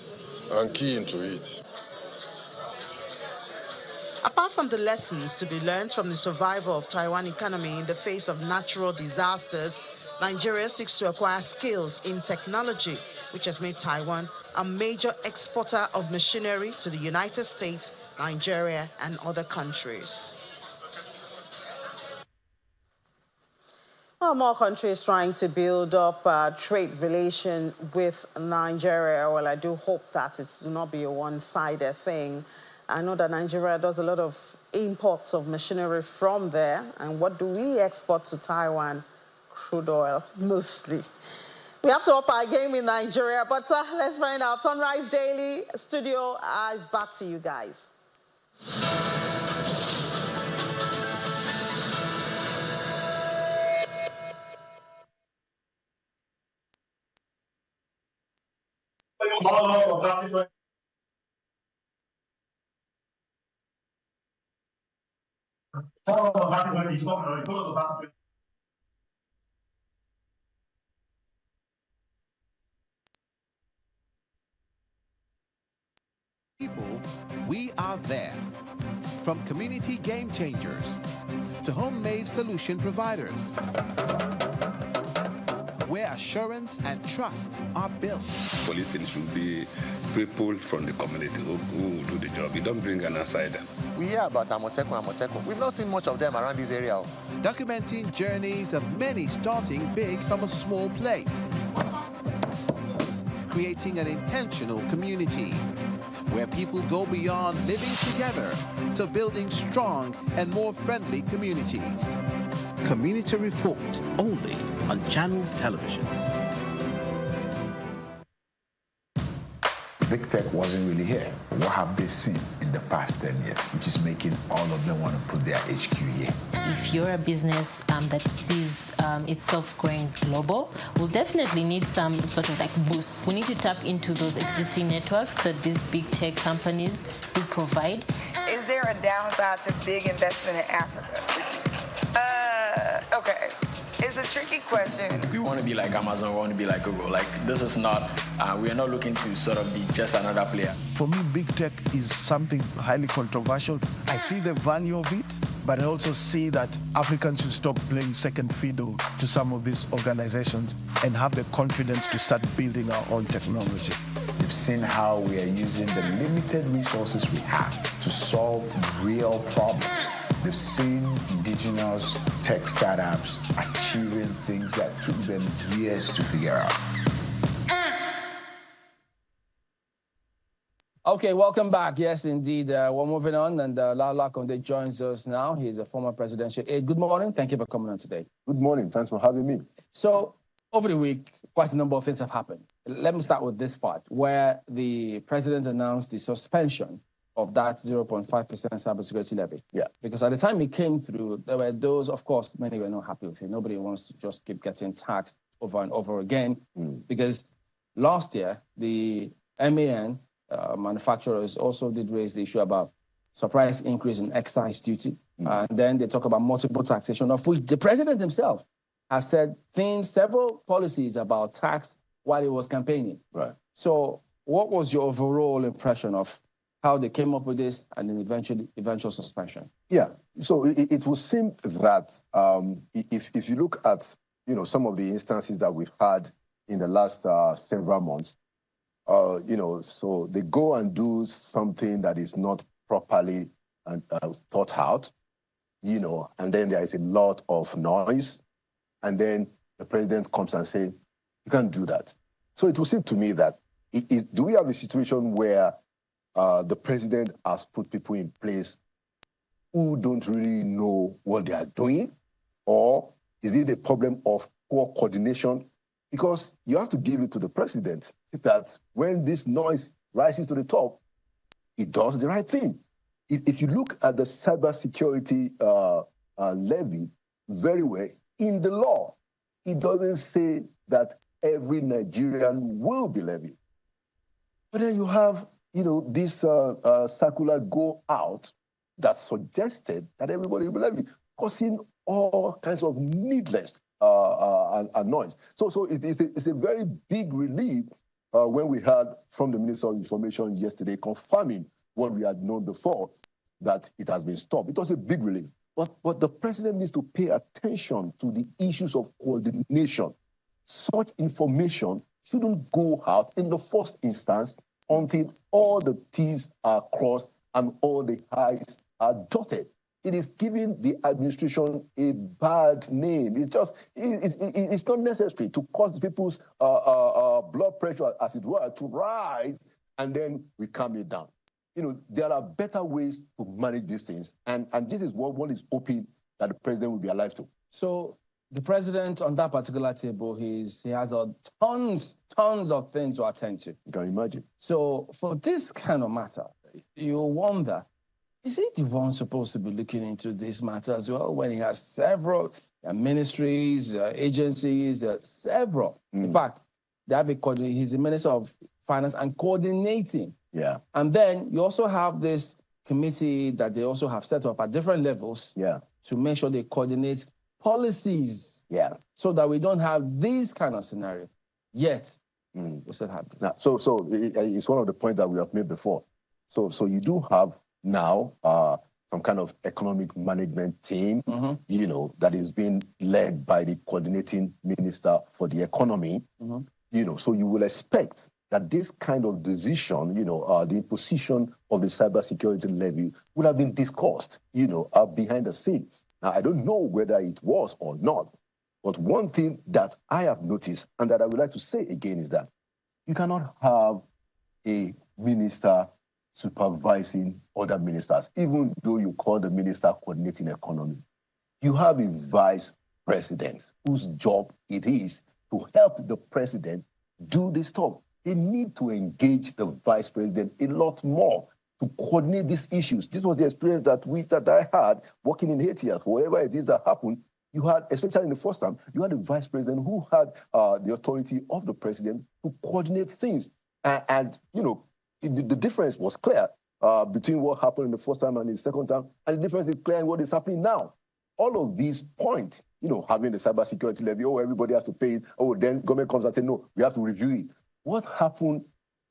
and key into it. Apart from the lessons to be learned from the survival of Taiwan economy in the face of natural disasters, Nigeria seeks to acquire skills in technology, which has made Taiwan a major exporter of machinery to the United States, Nigeria, and other countries. Well, more countries trying to build up a trade relation with Nigeria. Well, I do hope that it will not be a one-sided thing. I know that Nigeria does a lot of imports of machinery from there. And what do we export to Taiwan? Crude oil, mostly. We have to up our game in Nigeria, but let's find out. Sunrise Daily Studio is back to you guys. People, we are there. From community game changers to homemade solution providers, where assurance and trust are built. Policing should be people from the community who do the job. You don't bring an outsider. We hear about Amotekun. We've not seen much of them around this area. Documenting journeys of many starting big from a small place. Creating an intentional community where people go beyond living together to building strong and more friendly communities. Community Report, only on Channels Television. big tech wasn't really here. What have they seen in the past 10 years, which is making all of them want to put their HQ here? If you're a business that sees itself growing global, we'll definitely need some sort of like boost. We need to tap into those existing networks that these big tech companies do provide. Is there a downside to big investment in Africa? Okay. It's a tricky question. We want to be like Amazon, we want to be like Google. Like, this is not, we are not looking to sort of be just another player. For me, big tech is something highly controversial. I see the value of it, but I also see that Africans should stop playing second fiddle to some of these organizations and have the confidence to start building our own technology. You've seen how we are using the limited resources we have to solve real problems. They've seen indigenous tech startups achieving things that took them years to figure out. Okay, welcome back. Yes, indeed. We're moving on, and Lala Konde joins us now. He's a former presidential aide. Good morning. Thank you for coming on today. Good morning. Thanks for having me. So, over the week, quite a number of things have happened. Let me start with this part, where the president announced the suspension of that 0.5% cybersecurity levy. Yeah. Because at the time it came through, there were those, of course, many were not happy with it. Nobody wants to just keep getting taxed over and over again. Because last year, the MAN manufacturers also did raise the issue about surprise increase in excise duty. And then they talk about multiple taxation, of which the president himself has said several policies about tax while he was campaigning. Right. So what was your overall impression of how they came up with this and then eventual suspension? Yeah, so it would seem that if you look at some of the instances that we've had in the last several months, so they go and do something that is not properly thought out, and then there is a lot of noise, and then the president comes and says, you can't do that. So it would seem to me that do we have a situation where the president has put people in place who don't really know what they are doing? Or is it a problem of poor coordination? Because you have to give it to the president that when this noise rises to the top, he does the right thing. If you look at the cybersecurity levy very well, in the law, it doesn't say that every Nigerian will be levied. But then you have this circular go out that suggested that everybody will be levied, causing all kinds of needless noise. So it's a very big relief when we heard from the Minister of Information yesterday confirming what we had known before, that it has been stopped. It was a big relief. But the president needs to pay attention to the issues of coordination. Such information shouldn't go out in the first instance until all the T's are crossed and all the I's are dotted. It is giving the administration a bad name. It's not necessary to cause people's blood pressure, as it were, to rise, and then we calm it down. There are better ways to manage these things, and this is what one is hoping that the president will be alive to. So the president on that particular table, he has tons of things to attend to. You can imagine. So for this kind of matter, you wonder, is he the one supposed to be looking into this matter as well, when he has several ministries, agencies, several? In fact, he's the Minister of Finance and coordinating. Yeah. And then you also have this committee that they also have set up at different levels to make sure they coordinate policies, so that we don't have this kind of scenario. Yet, we still have this. Now, so it's one of the points that we have made before. So you do have now some kind of economic management team, that is being led by the coordinating minister for the economy. So you will expect that this kind of decision, the imposition of the cybersecurity levy would have been discussed, behind the scenes. Now, I don't know whether it was or not, but one thing that I have noticed and that I would like to say again is that you cannot have a minister supervising other ministers, even though you call the minister coordinating economy. You have a vice president whose job it is to help the president do this stuff. they need to engage the vice president a lot more to coordinate these issues. This was the experience that I had working in Haiti. For whatever it is that happened, you had, especially in the first time, you had a vice president who had the authority of the president to coordinate things. And you know, the difference was clear between what happened in the first time and the second time, and the difference is clear in what is happening now. All of these points, you know, having the cybersecurity levy, oh, everybody has to pay it, oh, then government comes and says, no, we have to review it. What happened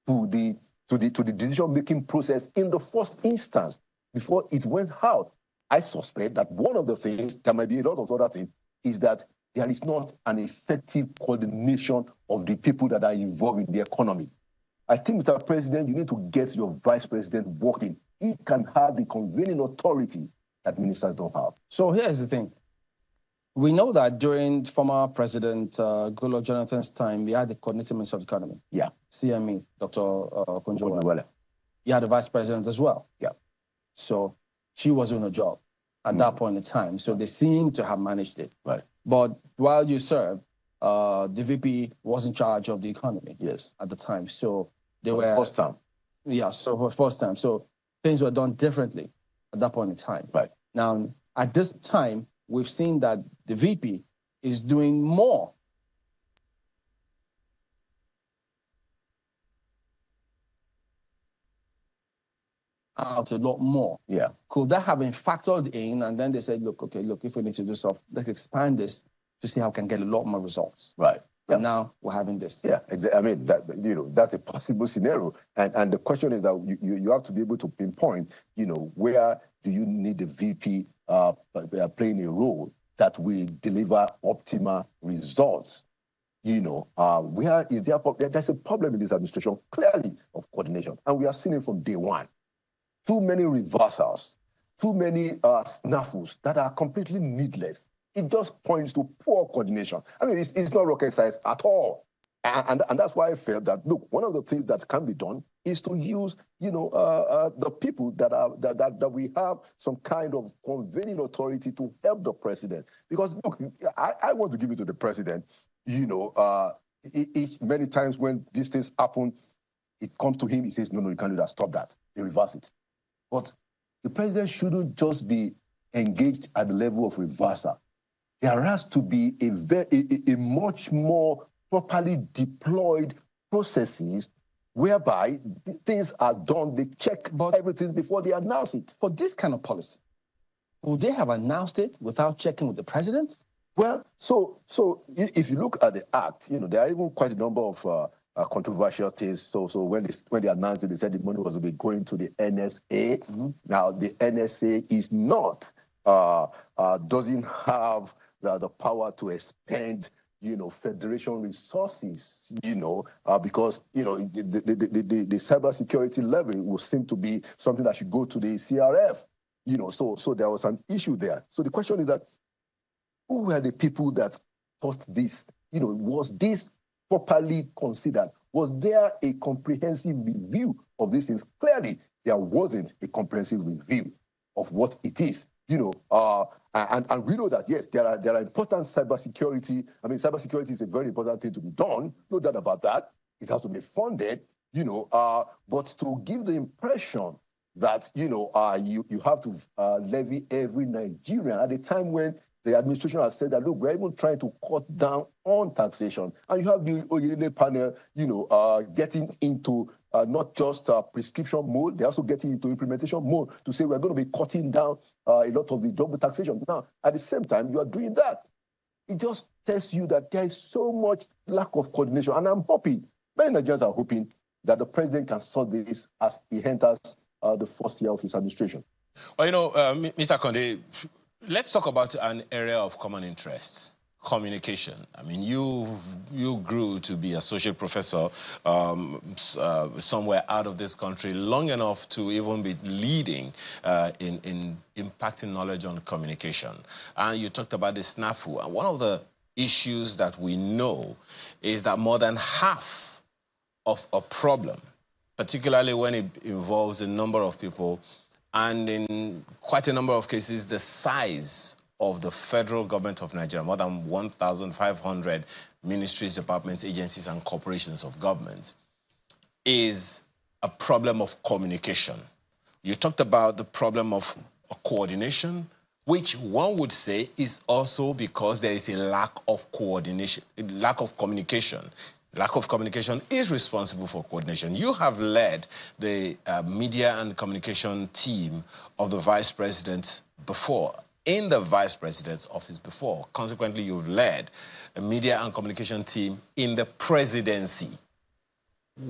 to the decision-making process in the first instance before it went out? I suspect that one of the things, there might be a lot of other things, is that there is not an effective coordination of the people that are involved in the economy. I think, Mr. President, you need to get your vice president working. He can have the convening authority that ministers don't have. So here's the thing. We know that during former President Goodluck Jonathan's time, we had the coordinating minister of the economy. Yeah. CME, Dr. Konjo-Iweala. You had the vice president as well. Yeah. So she was on a job at that point in time. So they seem to have managed it. Right. But while you served, the VP was in charge of the economy. Yes. At the time. So they for were... the first time. Yeah, so for the first time. So things were done differently at that point in time. Right. Now, at this time, we've seen that the VP is doing more. Out a lot more. Yeah. Could that have been factored in? And then they said, look, if we need to do stuff, let's expand this to see how we can get a lot more results. Right. Yeah. And now we're having this. Yeah, exactly. I mean, that, you know, that's a possible scenario. And the question is that you have to be able to pinpoint, you know, where do you need the VP playing a role that will deliver optimal results? You know, where is there? There's a problem in this administration, clearly, of coordination. And we have seen it from day one. Too many reversals, too many snafus that are completely needless. It just points to poor coordination. I mean, it's not rocket science at all. And that's why I felt that, look, one of the things that can be done is to use, you know, the people that we have some kind of convening authority to help the president. Because, look, I want to give it to the president. You know, many times when these things happen, it comes to him, he says, no, you can't do that, stop that. They reverse it. But the president shouldn't just be engaged at the level of reversal. There has to be a much more properly deployed processes whereby things are done, they check everything before they announce it. For this kind of policy, would they have announced it without checking with the president? Well, so if you look at the act, you know, there are even quite a number of controversial things. So when they announced it, they said the money was going to the NSA. Mm-hmm. Now, the NSA is not, doesn't have the power to expend, you know, federation resources, you know, because, you know, the cybersecurity level will seem to be something that should go to the CRF, you know, so there was an issue there. So the question is that, who were the people that thought this? You know, was this properly considered? Was there a comprehensive review of these things? Clearly, there wasn't a comprehensive review of what it is. You know, and we know that, yes, there are important cybersecurity. I mean, cybersecurity is a very important thing to be done. No doubt about that. It has to be funded, you know, but to give the impression that, you know, you have to levy every Nigerian at a time when the administration has said that, look, we're even trying to cut down on taxation. And you have the Oyelele panel, you know, getting into not just prescription mode, they're also getting into implementation mode to say we're going to be cutting down a lot of the double taxation. Now, at the same time, you are doing that. It just tells you that there is so much lack of coordination. And I'm hoping, many Nigerians are hoping that the president can sort this as he enters the first year of his administration. Well, you know, Mr. Konde, let's talk about an area of common interest. Communication. I mean, you grew to be associate professor somewhere out of this country long enough to even be leading in impacting knowledge on communication. And you talked about the snafu. And one of the issues that we know is that more than half of a problem, particularly when it involves a number of people, and in quite a number of cases, the size of the federal government of Nigeria, more than 1,500 ministries, departments, agencies, and corporations of government, is a problem of communication. You talked about the problem of coordination, which one would say is also because there is a lack of coordination, lack of communication. Lack of communication is responsible for coordination. You have led the media and communication team of the vice president before, in the vice president's office before. Consequently, you've led a media and communication team in the presidency.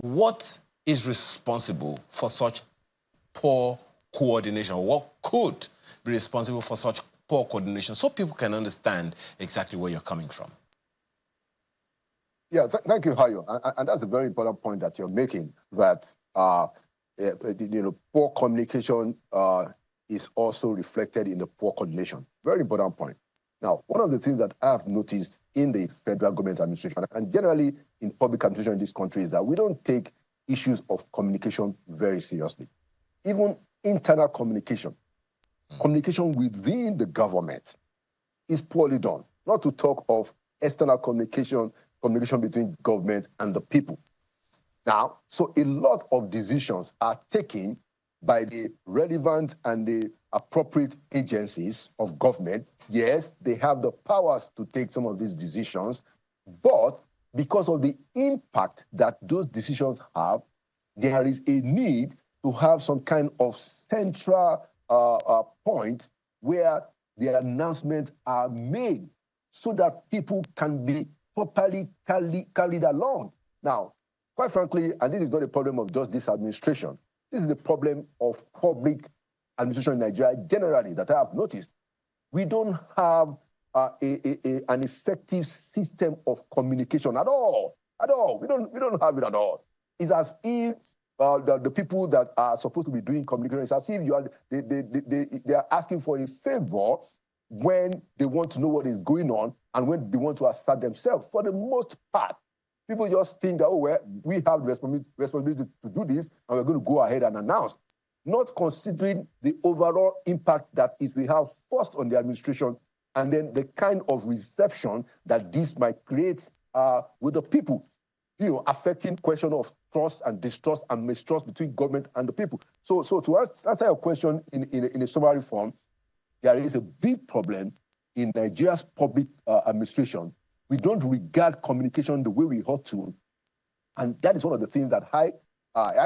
What is responsible for such poor coordination? What could be responsible for such poor coordination so people can understand exactly where you're coming from? Yeah, thank you, Hayo. And that's a very important point that you're making, that poor communication is also reflected in the poor coordination. Very important point. Now, one of the things that I've noticed in the federal government administration and generally in public administration in this country is that we don't take issues of communication very seriously. Even internal communication, communication within the government is poorly done. Not to talk of external communication between government and the people. Now, so a lot of decisions are taken by the relevant and the appropriate agencies of government. Yes, they have the powers to take some of these decisions, but because of the impact that those decisions have, there is a need to have some kind of central point where the announcements are made so that people can be properly carried along. Now, quite frankly, and this is not a problem of just this administration, this is the problem of public administration in Nigeria generally that I have noticed. We don't have an effective system of communication at all. At all. We don't have it at all. It's as if the people that are supposed to be doing communication, it's as if they are asking for a favor when they want to know what is going on and when they want to assert themselves. For the most part, people just think that, oh, well, we have the responsibility to do this and we're going to go ahead and announce, not considering the overall impact that it will have first on the administration and then the kind of reception that this might create with the people, affecting question of trust and distrust and mistrust between government and the people. So to answer your question in a summary form, there is a big problem in Nigeria's public administration. We don't regard communication the way we ought to. And that is one of the things that I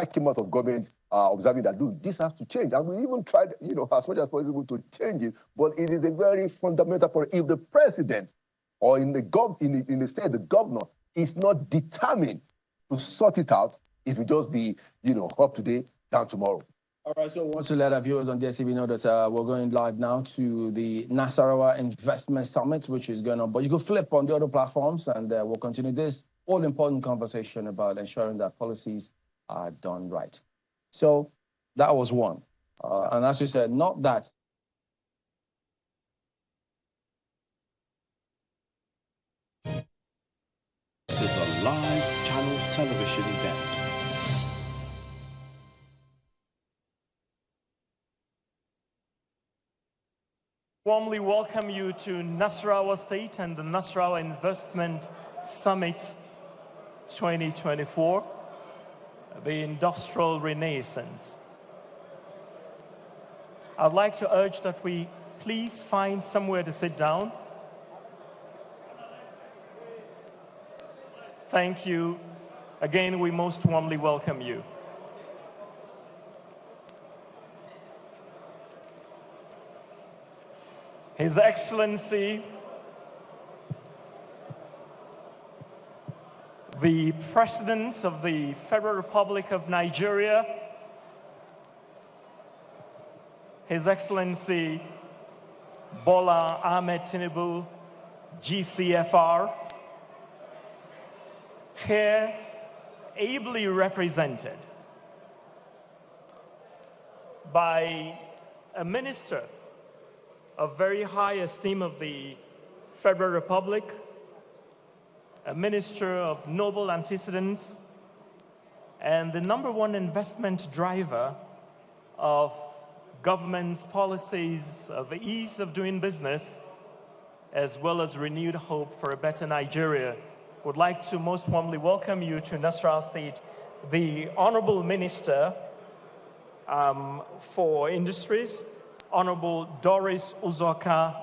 came out of government observing that this has to change. And we even tried, as much as possible to change it, but it is a very fundamental problem. If the president or in the state, the governor is not determined to sort it out, it will just be, up today, down tomorrow. All right, so I want to let our viewers on DSTV know that we're going live now to the Nasarawa Investment Summit, which is going on. But you can flip on the other platforms, and we'll continue this all-important conversation about ensuring that policies are done right. So that was one. And as you said, not that. This is a live Channels television event. Warmly welcome you to Nasarawa State and the Nasarawa Investment Summit 2024, the Industrial Renaissance. I'd like to urge that we please find somewhere to sit down. Thank you. Again, we most warmly welcome you. His Excellency, the President of the Federal Republic of Nigeria, His Excellency Bola Ahmed Tinubu, GCFR, here ably represented by a minister of very high esteem of the Federal Republic, a minister of noble antecedents, and the #1 investment driver of government's policies of ease of doing business, as well as renewed hope for a better Nigeria. Would like to most warmly welcome you to Nasarawa State the Honorable Minister for Industries, Honorable Doris Uzoka